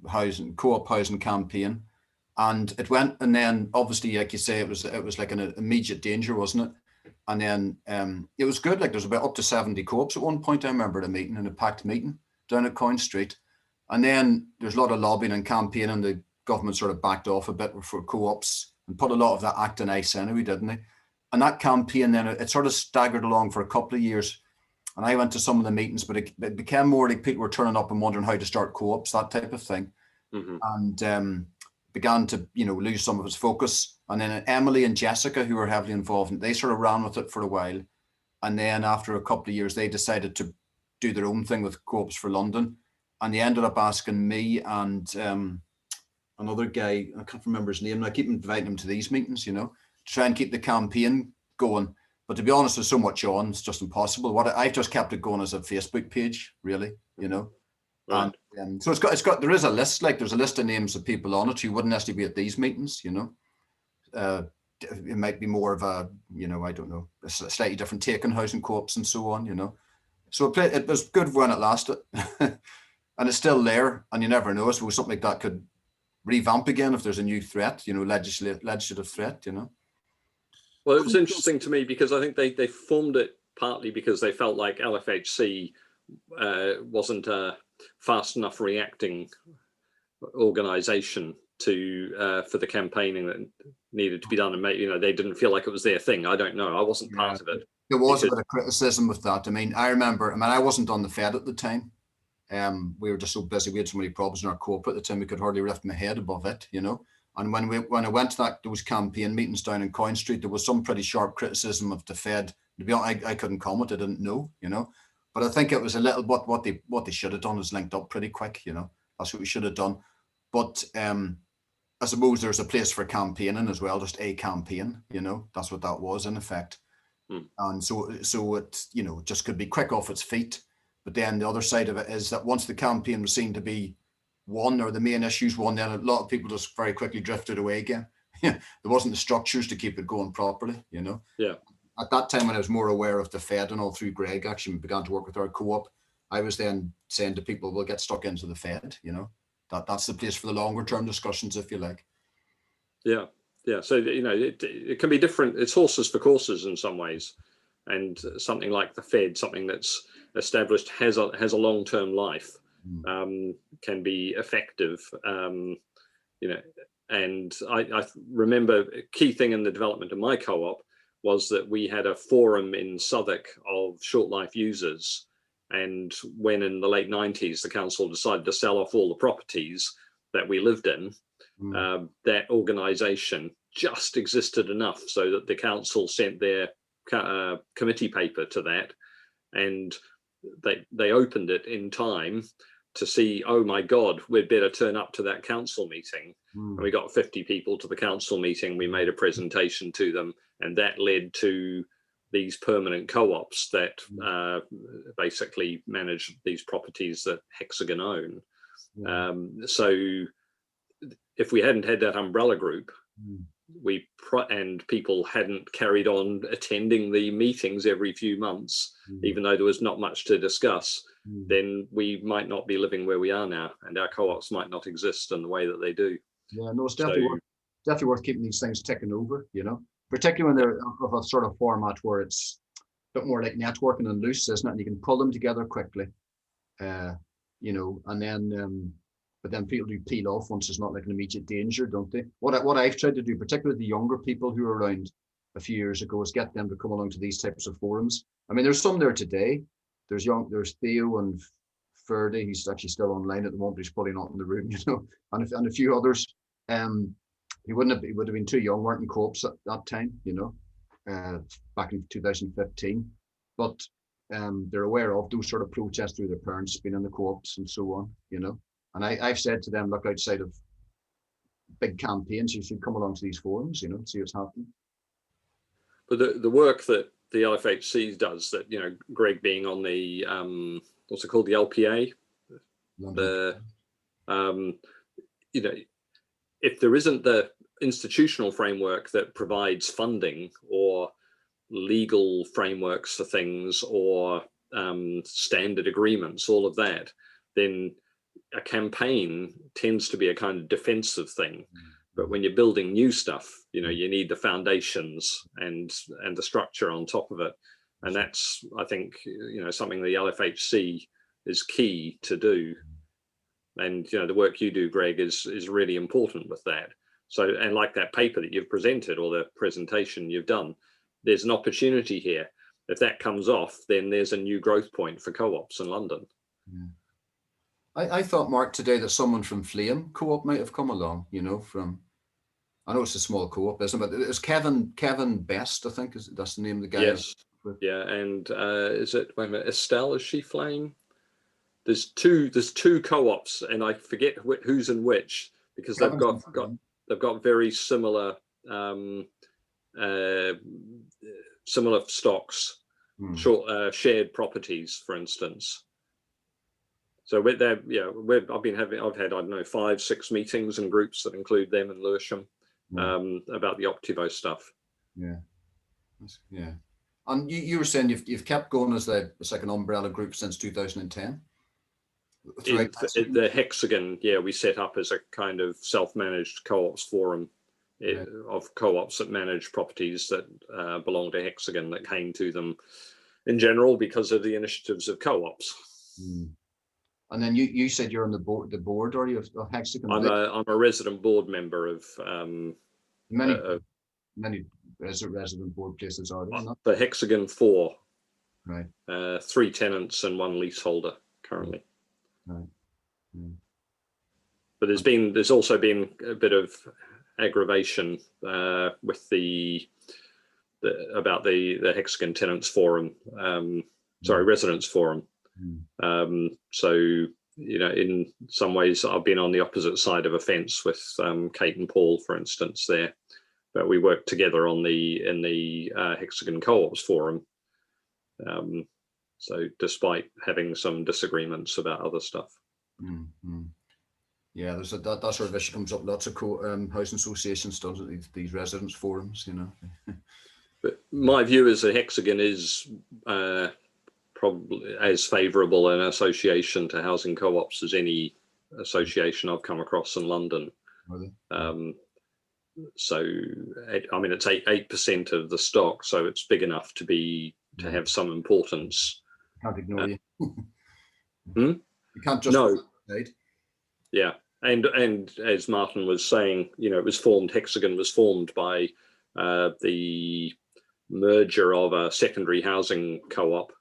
A: housing co-op housing campaign, and it went, and then obviously, like you say, it was like an immediate danger, wasn't it? And then it was good. Like there's about up to 70 co-ops at one point. I remember a meeting, in a packed meeting down at Coin Street, and then there's a lot of lobbying and campaigning. The government sort of backed off a bit for co-ops and put a lot of that act in ice anyway, didn't they? And that campaign then it sort of staggered along for a couple of years. And I went to some of the meetings, but it became more like people were turning up and wondering how to start co-ops, that type of thing.
O: Mm-hmm.
A: And began to, you know, lose some of its focus. And then Emily and Jessica, who were heavily involved, they sort of ran with it for a while. And then after a couple of years, they decided to do their own thing with Co-ops for London. And they ended up asking me and another guy, I can't remember his name, and I keep inviting him to these meetings, you know, to try and keep the campaign going. But to be honest, there's so much on, it's just impossible. I've just kept it going as a Facebook page, really, you know.
O: Right.
A: And so there is a list, like there's a list of names of people on it who wouldn't necessarily be at these meetings, you know. It might be more of a, you know, I don't know, a slightly different take on housing co-ops and so on, you know. So it was good when it lasted. And it's still there, and you never know. I suppose something like that could revamp again if there's a new threat, you know, legislative threat, you know.
O: Well, it was interesting to me because I think they formed it partly because they felt like LFHC wasn't a fast enough reacting organisation to for the campaigning that needed to be done, and maybe they didn't feel like it was their thing. I don't know. I wasn't part of it.
A: There was a bit of criticism with that. I mean, I wasn't on the Fed at the time. We were just so busy. We had so many problems in our corporate at the time. We could hardly lift my head above it, And when I went to those campaign meetings down in Coin Street, there was some pretty sharp criticism of the Fed. To be honest, I couldn't comment. I didn't know, But I think it was a little bit what they should have done is linked up pretty quick, That's what we should have done. But I suppose there's a place for campaigning as well, just a campaign, That's what that was in effect. And so it, just could be quick off its feet. But then the other side of it is that once the campaign was seen to be won, or the main issues won, then a lot of people just very quickly drifted away again. There wasn't the structures to keep it going properly,
O: Yeah.
A: At that time, when I was more aware of the Fed and all through Greg, actually began to work with our co-op, I was then saying to people, we'll get stuck into the Fed, That's the place for the longer term discussions, if you like.
O: Yeah. Yeah. So, it can be different. It's horses for courses in some ways. And something like the Fed, something that's established, has a long-term life, can be effective, And I remember a key thing in the development of my co-op was that we had a forum in Southwark of Shortlife users. And when in the late 90s, the council decided to sell off all the properties that we lived in, that organisation just existed enough so that the council sent their committee paper to that, and they opened it in time to see, oh my God, we'd better turn up to that council meeting. And we got 50 people to the council meeting. We made a presentation to them, and that led to these permanent co-ops that basically manage these properties that Hexagon own. So if we hadn't had that umbrella group, and people hadn't carried on attending the meetings every few months, even though there was not much to discuss, then we might not be living where we are now, and our co-ops might not exist in the way that they do.
A: Yeah, no, it's definitely worth keeping these things ticking over, particularly when they're of a sort of format where it's a bit more like networking and loose, isn't it? And you can pull them together quickly, and then but then people do peel off once it's not like an immediate danger, don't they? What I've tried to do, particularly the younger people who were around a few years ago, is get them to come along to these types of forums. I mean, there's some there today. There's Theo and Ferdy, he's actually still online at the moment, but he's probably not in the room, and a few others. He would have been too young, weren't in co-ops at that time, back in 2015. But they're aware of those sort of protests through their parents being in the co-ops and so on, And I've said to them, look, outside of big campaigns, you should come along to these forums, see what's happening.
O: But the work that the LFHC does, that, Greg being on the, what's it called, the LPA, if there isn't the institutional framework that provides funding or legal frameworks for things or standard agreements, all of that, then a campaign tends to be a kind of defensive thing. But when you're building new stuff, you need the foundations and the structure on top of it. And that's, I think, something the LFHC is key to do. And, the work you do, Greg, is really important with that. So, and like that paper that you've presented or the presentation you've done, there's an opportunity here. If that comes off, then there's a new growth point for co-ops in London.
A: Yeah. I thought, Mark, today that someone from Flame Co-op might have come along, I know it's a small co-op, isn't it? But it was Kevin Best, I think, that's the name of the guy.
O: Yes. Yeah, and is it, wait a minute, Estelle, is she Flame? There's two co-ops, and I forget who's in which, because they've got very similar similar stocks, shared properties, for instance. So with that, I've had, I don't know, 5-6 meetings and groups that include them and Lewisham about the Optivo stuff.
A: Yeah. Yeah. And you were saying you've kept going as like an umbrella group since 2010?
O: The Hexagon, we set up as a kind of self-managed co-ops forum of co-ops that manage properties that belong to Hexagon, that came to them in general because of the initiatives of co-ops.
A: And then you said you're on the board, are you, of Hexagon?
O: I'm a resident board member of
A: many resident board places, are there not?
O: The Hexagon 4,
A: right?
O: 3 tenants and 1 leaseholder currently.
A: Right.
O: But there's also been a bit of aggravation with the Hexagon Tenants Forum, Residents Forum. So, you know, in some ways I've been on the opposite side of a fence with Kate and Paul, for instance, there. But we worked together in the Hexagon Co-ops Forum. So despite having some disagreements about other stuff.
A: Yeah, there's that sort of issue comes up. Lots of housing associations does it, these residents forums, you know.
O: But my view is that Hexagon is probably as favourable an association to housing co-ops as any association I've come across in London. So, I mean, it's 8% of the stock, so it's big enough to have some importance.
A: Can't ignore you.
O: You
A: can't just
O: Yeah, and as Martin was saying, you know, Hexagon was formed by the merger of a secondary housing co-op,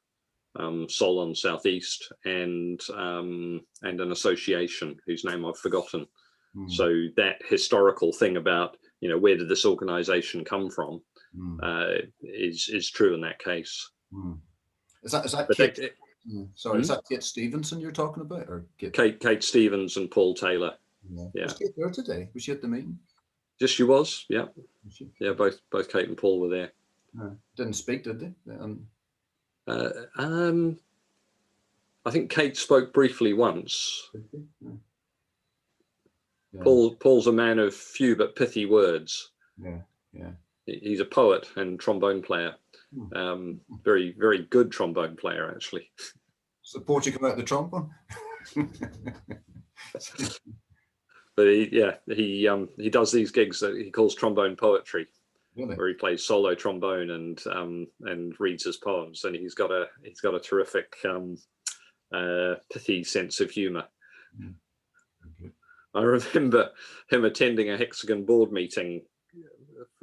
O: Solon Southeast, and an association whose name I've forgotten. So that historical thing about, you know, where did this organisation come from is true in that case.
A: Is that Kate? Sorry, is that Kate Stevenson you're talking about, or
O: Kate Stevens and Paul Taylor? Yeah.
A: Was Kate there today? Was she at the meeting?
O: Yes, she was. Yeah, yeah. Both Kate and Paul were there.
A: Didn't speak, did they?
O: I think Kate spoke briefly once.
A: Yeah.
O: Paul's a man of few but pithy words.
A: Yeah.
O: He's a poet and trombone player. Very, very good trombone player, actually.
A: Suppose you come out the trombone.
O: But he does these gigs that he calls trombone poetry, where he plays solo trombone and reads his poems, and he's got a terrific pithy sense of humour. I remember him attending a Hexagon board meeting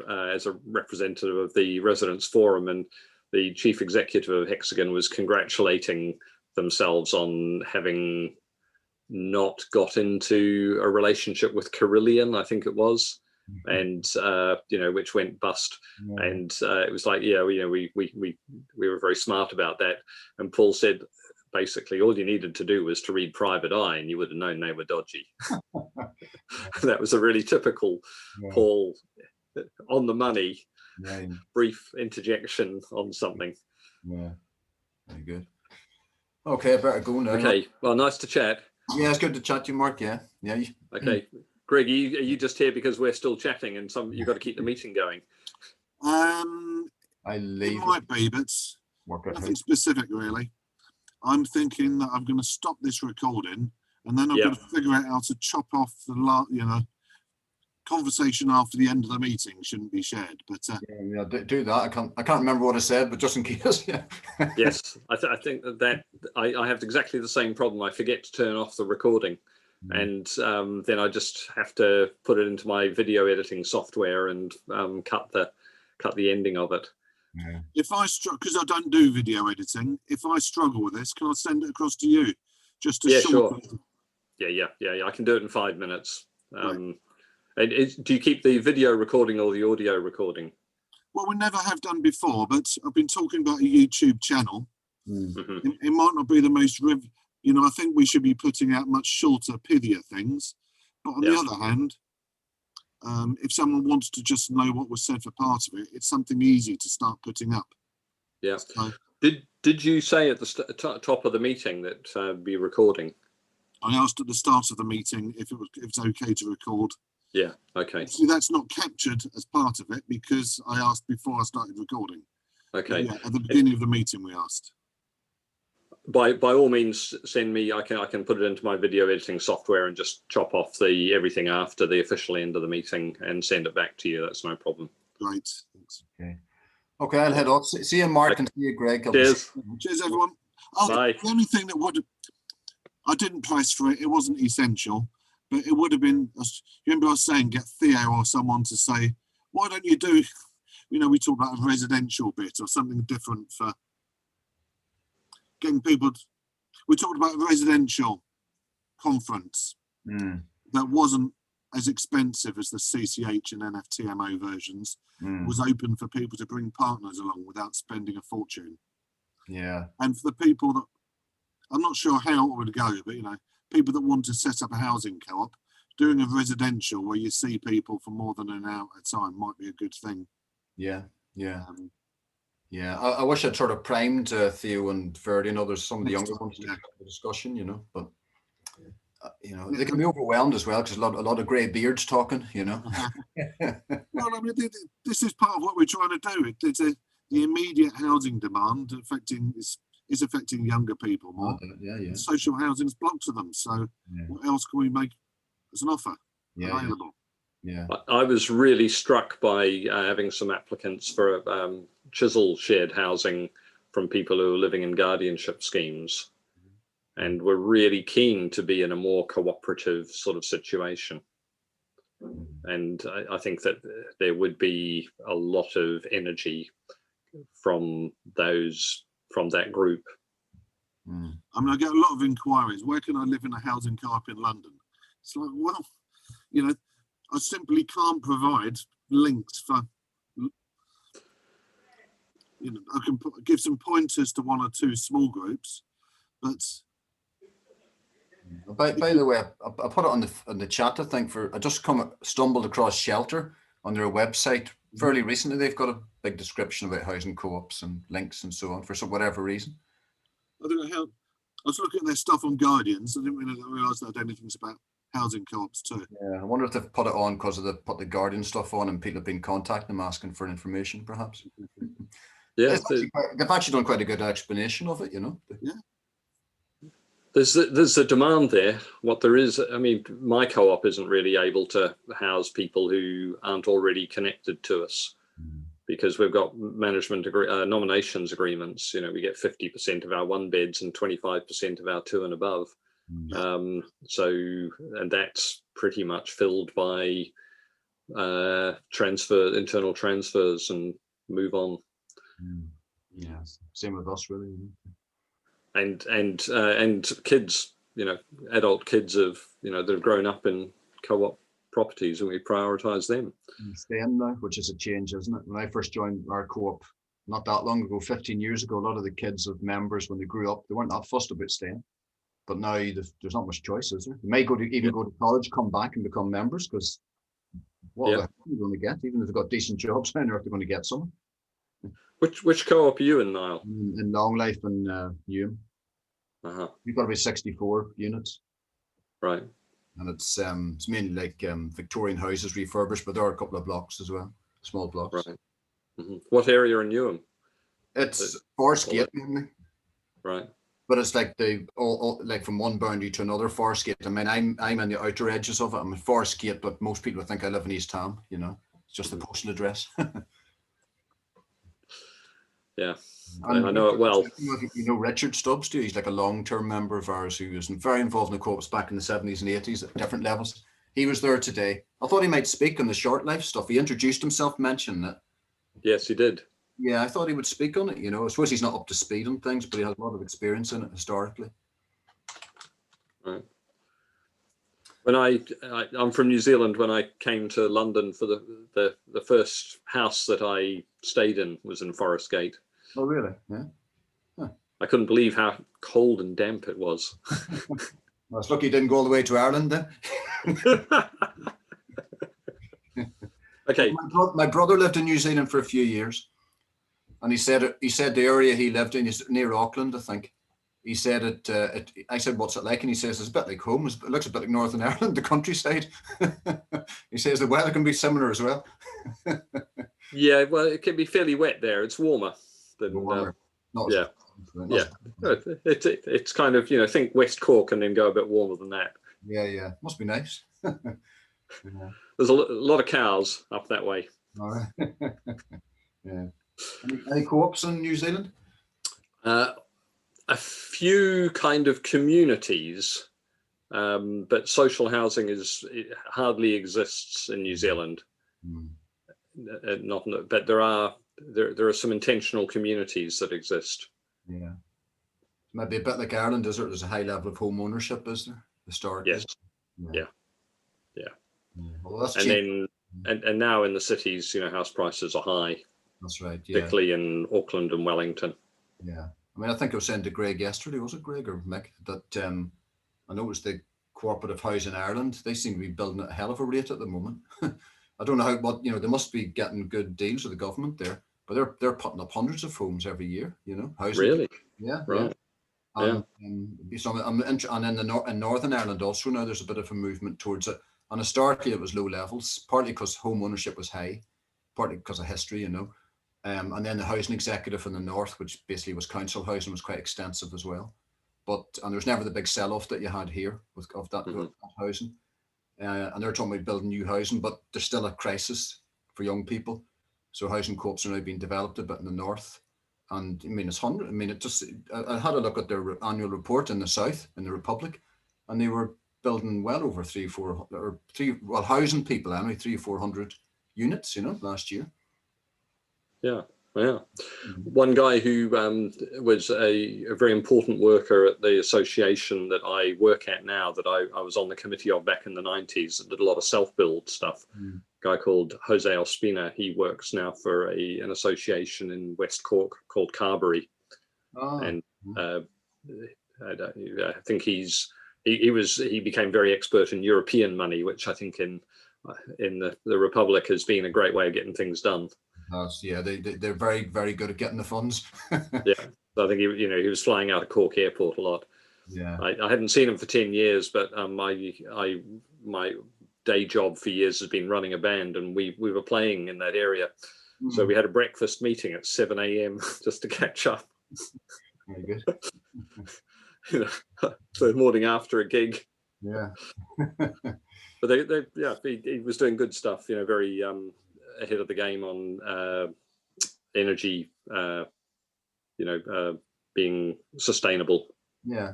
O: as a representative of the Residents Forum, and the chief executive of Hexagon was congratulating themselves on having not got into a relationship with Carillion, I think it was, and you know, which went bust. And it was like, yeah, you know, we were very smart about that. And Paul said, basically, all you needed to do was to read Private Eye, and you would have known they were dodgy. That was a really typical Paul, on the money, brief interjection on something.
A: Yeah, very good. Okay, I better go now.
O: Okay, well, nice to chat.
A: Yeah, it's good to chat to you, Mark. Yeah.
O: Okay, Greg, are you just here because we're still chatting, and you've got to keep the meeting going?
A: I leave.
C: It might be, but nothing specific really. I'm thinking that I'm going to stop this recording, and then I'm going to figure out how to chop off the conversation after the end of the meeting shouldn't be shared. But
A: do that. I can't remember what I said, but just in case.
O: Yes, I think that I have exactly the same problem. I forget to turn off the recording, and then I just have to put it into my video editing software and cut the ending of it.
C: If I struggle, because I don't do video editing, if I struggle with this, can I send it across to you? Just to
O: sure. Yeah. I can do it in 5 minutes. And do you keep the video recording or the audio recording?
C: Well, we never have done before, but I've been talking about a YouTube channel. It might not be the most, I think we should be putting out much shorter, pithier things. But on the other hand, if someone wants to just know what was said for part of it, it's something easy to start putting up.
O: Yeah. So, did you say at the top of the meeting that be recording?
C: I asked at the start of the meeting if it's okay to record.
O: Yeah. Okay.
C: See, that's not captured as part of it because I asked before I started recording.
O: Okay.
C: But at the beginning of the meeting, we asked.
O: By all means, send me. I can put it into my video editing software and just chop off everything after the official end of the meeting and send it back to you. That's no problem.
C: Great.
A: Okay. Okay, I'll head off. See you, Mark, and see you, Greg.
O: Cheers.
C: Cheers, everyone. Oh,
O: Bye.
C: the only thing that I didn't price for it. It wasn't essential, but it would have been. You remember I was saying, get Theo or someone to say, why don't you do? We talked about a residential bit or something different for getting people. We talked about a residential conference that wasn't as expensive as the CCH and NFTMO versions. Was open for people to bring partners along without spending a fortune.
A: Yeah.
C: And for the people that, I'm not sure how it would go, but people that want to set up a housing co-op, doing a residential where you see people for more than an hour at a time might be a good thing.
A: Yeah, yeah. I wish I'd sort of primed Theo and Verdi and others, some of the younger ones, to have a discussion, but they can be overwhelmed as well because a lot of grey beards talking,
C: Well, I mean, this is part of what we're trying to do. It's the immediate housing demand is affecting younger people more.
A: Yeah.
C: Social housing is blocked to them. So what else can we make as an offer available?
A: Yeah.
O: I was really struck by having some applicants for chisel shared housing from people who are living in guardianship schemes, and were really keen to be in a more cooperative sort of situation. And I think that there would be a lot of energy from that group.
C: I mean, I get a lot of inquiries. Where can I live in a housing co-op in London? It's like, well, I simply can't provide links for. I can give some pointers to one or two small groups, but.
A: By the way, I put it on the chat. I think I just stumbled across Shelter on their website fairly recently. They've got a big description about housing co-ops and links and so on for whatever reason.
C: I don't know how. I was looking at their stuff on Guardians. I didn't really realise that anything's about housing co-ops too.
A: Yeah, I wonder if they've put it on because they put the Guardian stuff on and people have been contacting them asking for information, perhaps.
O: Yeah,
A: they've actually done quite a good explanation of it,
C: Yeah.
O: There's a demand there. What there is, I mean, my co-op isn't really able to house people who aren't already connected to us, because we've got management nominations agreements. We get 50% of our 1 beds and 25% of our 2 and above. And that's pretty much filled by internal transfers and move on.
A: Yeah, same with us, really.
O: And kids, adult kids that have grown up in co-op properties, and we prioritize them.
A: Staying now, which is a change, isn't it? When I first joined our co-op not that long ago, 15 years ago, a lot of the kids of members, when they grew up, they weren't that fussed about staying. But now there's not much choice, is there? They may go to college, come back and become members, because what are they going to get? Even if they've got decent jobs, I know if they're going to get some.
O: Which co-op are you in, Niall?
A: In Long Life and Newham. You've got about 64 units.
O: Right.
A: And it's mainly like Victorian houses refurbished, but there are a couple of blocks as well, small blocks.
O: Right. What area in Newham?
A: It's Forest Gate mainly.
O: Right.
A: But it's like all like from one boundary to another. Forest Gate. I mean, I'm on the outer edges of it. I'm in Forest Gate, but most people think I live in East Ham. It's just the postal address.
O: Yeah, I know it well.
A: Richard Stubbs too. He's like a long-term member of ours who was very involved in the co-ops back in the 70s and 80s at different levels. He was there today. I thought he might speak on the Shortlife stuff. He introduced himself, mentioned it.
O: Yes, he did.
A: Yeah, I thought he would speak on it. I suppose he's not up to speed on things, but he has a lot of experience in it historically.
O: Right. When I'm from New Zealand. When I came to London for the first house that I stayed in was in Forest Gate.
A: Oh, really? Yeah.
O: Huh. I couldn't believe how cold and damp it was.
A: Well, it's lucky you didn't go all the way to Ireland then.
O: Okay.
A: My brother lived in New Zealand for a few years, and he said the area he lived in is near Auckland, I think. He said I said, what's it like? And he says, it's a bit like home. It looks a bit like Northern Ireland, the countryside. He says the weather can be similar as well.
O: Yeah, well, it can be fairly wet there. It's warmer than yeah. It's kind of, think West Cork and then go a bit warmer than that.
A: Yeah. Must be nice. Yeah.
O: There's a lot of cows up that way.
A: All right. Yeah. Any co-ops in New Zealand?
O: A few kind of communities, but social housing it hardly exists in New Zealand. But there are some intentional communities that exist.
A: Yeah, maybe a bit like Ireland, is there? There's a high level of home ownership, is there? Historically.
O: Yes. Yeah.
A: Well, that's
O: and then and now in the cities, house prices are high.
A: That's right. Yeah.
O: Particularly in Auckland and Wellington.
A: Yeah. I mean, I think I was saying to Greg yesterday, was it Greg or Mick, that I noticed the cooperative housing in Ireland, they seem to be building at a hell of a rate at the moment. I don't know they must be getting good deals with the government there, but they're putting up hundreds of homes every year, housing.
O: Really?
A: Yeah.
O: Right.
A: And, in Northern Ireland also now there's a bit of a movement towards it. And historically it was low levels, partly because home ownership was high, partly because of history, and then the housing executive in the north, which basically was council housing, was quite extensive as well. And there's never the big sell-off that you had here of that housing. And they're talking about building new housing, but there's still a crisis for young people. So housing co-ops are now being developed a bit in the north. And I mean, I had a look at their annual report in the south, in the Republic, and they were building well over housing people anyway, 300 or 400 units, last year.
O: Yeah. One guy who was a very important worker at the association that I work at now, that I was on the committee of back in the 90s, that did a lot of self-build stuff. Guy called Jose Ospina. He works now for an association in West Cork called Carberry. And I think he became very expert in European money, which I think in the Republic has been a great way of getting things done.
A: Yeah, they're very, very good at getting the funds.
O: Yeah, so I think he was flying out of Cork Airport a lot.
A: Yeah,
O: I hadn't seen him for 10 years, but my day job for years has been running a band, and we were playing in that area. So we had a breakfast meeting at 7 a.m. just to catch up.
A: Very
O: good. The morning after a gig.
A: Yeah.
O: But he was doing good stuff. Very ahead of the game on energy. Being sustainable.
A: Yeah.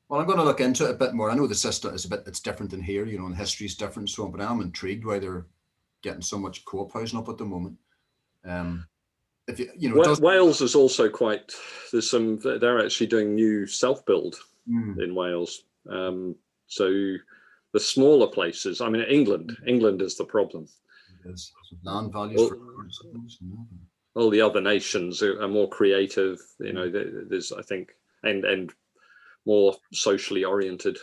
A: Well, I'm going to look into it a bit more. I know the system is it's different than here, and history is different, so on, but I'm intrigued why they're getting so much co-op housing up at the moment.
O: Wales is also they're actually doing new self-build in Wales. So the smaller places, I mean, England is the problem.
A: There's land values
O: all the other nations are more creative, there's, I think, and more socially oriented.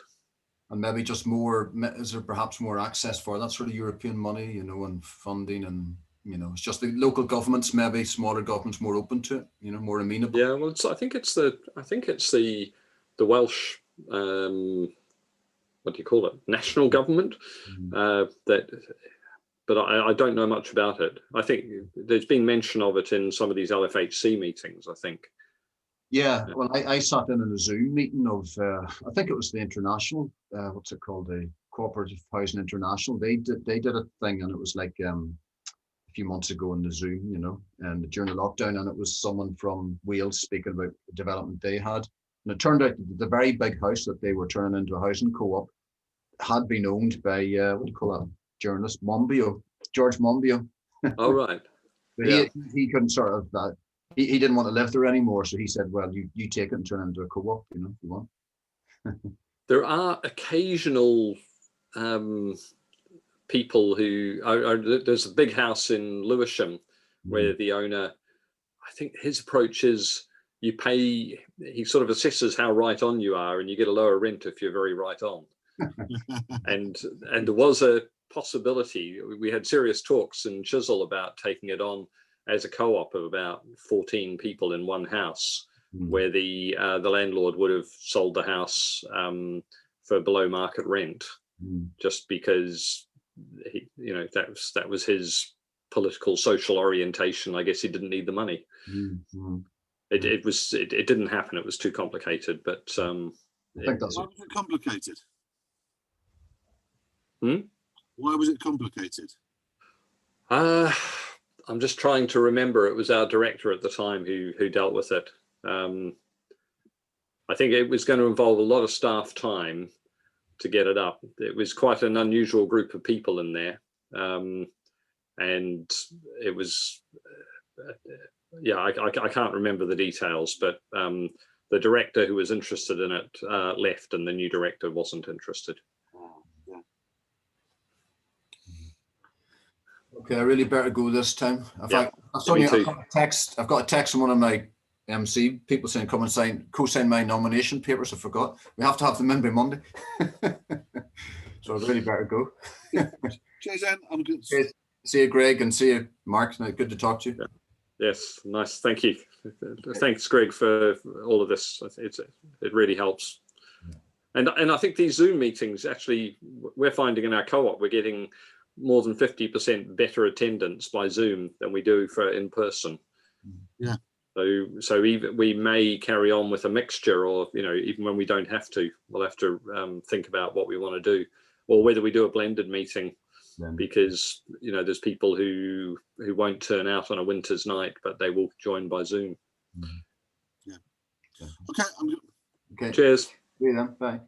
A: And maybe just is there perhaps more access for that sort of European money, and funding, and it's just the local governments, maybe smaller governments, more open to it, more amenable.
O: Yeah, well, I think it's the Welsh, what do you call it, national government, but I don't know much about it. I think there's been mention of it in some of these LFHC meetings, I think.
A: Yeah, well, I sat in a Zoom meeting of, I think it was the international, what's it called, the Cooperative Housing International. They did a thing, and it was like a few months ago in the Zoom, and during the lockdown, and it was someone from Wales speaking about the development they had. And it turned out that the very big house that they were turning into a housing co-op had been owned by, what do you call that, journalist, George Monbiot.
O: Oh, right.
A: He couldn't sort of, he didn't want to live there anymore, so he said, well, you take it and turn it into a co-op, if you want.
O: There are occasional people who there's a big house in Lewisham where the owner, I think his approach is you pay, he sort of assesses how right on you are, and you get a lower rent if you're very right on. and there was a possibility, we had serious talks in Chisel about taking it on as a co-op of about 14 people in one house, where the landlord would have sold the house for below market rent, just because that was his political social orientation. I guess he didn't need the money. It didn't happen. It was too complicated. But
C: I think that's complicated.
O: Why
C: was it complicated?
O: I'm just trying to remember. It was our director at the time who dealt with it. I think it was going to involve a lot of staff time to get it up. It was quite an unusual group of people in there, and it was. Yeah, I can't remember the details, but the director who was interested in it left, and the new director wasn't interested.
A: Okay, I really better go this time. In
O: Yeah,
A: fact, I've got a text from one of my MC people saying, "Come and co-sign my nomination papers." I forgot. We have to have them in by Monday, so I really better go.
C: Cheers, Anne. I'm good.
A: Cheers. See you, Greg, and see you, Mark. Good to talk to you.
O: Yeah. Yes, nice. Thank you. Thanks, Greg, for all of this. It really helps. And I think these Zoom meetings, actually, we're finding in our co-op, we're getting more than 50% better attendance by Zoom than we do for in person.
C: Yeah.
O: So even we may carry on with a mixture, or even when we don't have to, we'll have to think about what we want to do, or whether we do a blended meeting, because there's people who won't turn out on a winter's night, but they will join by Zoom.
C: Yeah. Okay. I'm good.
A: Okay.
O: Cheers.
A: See you then. Bye.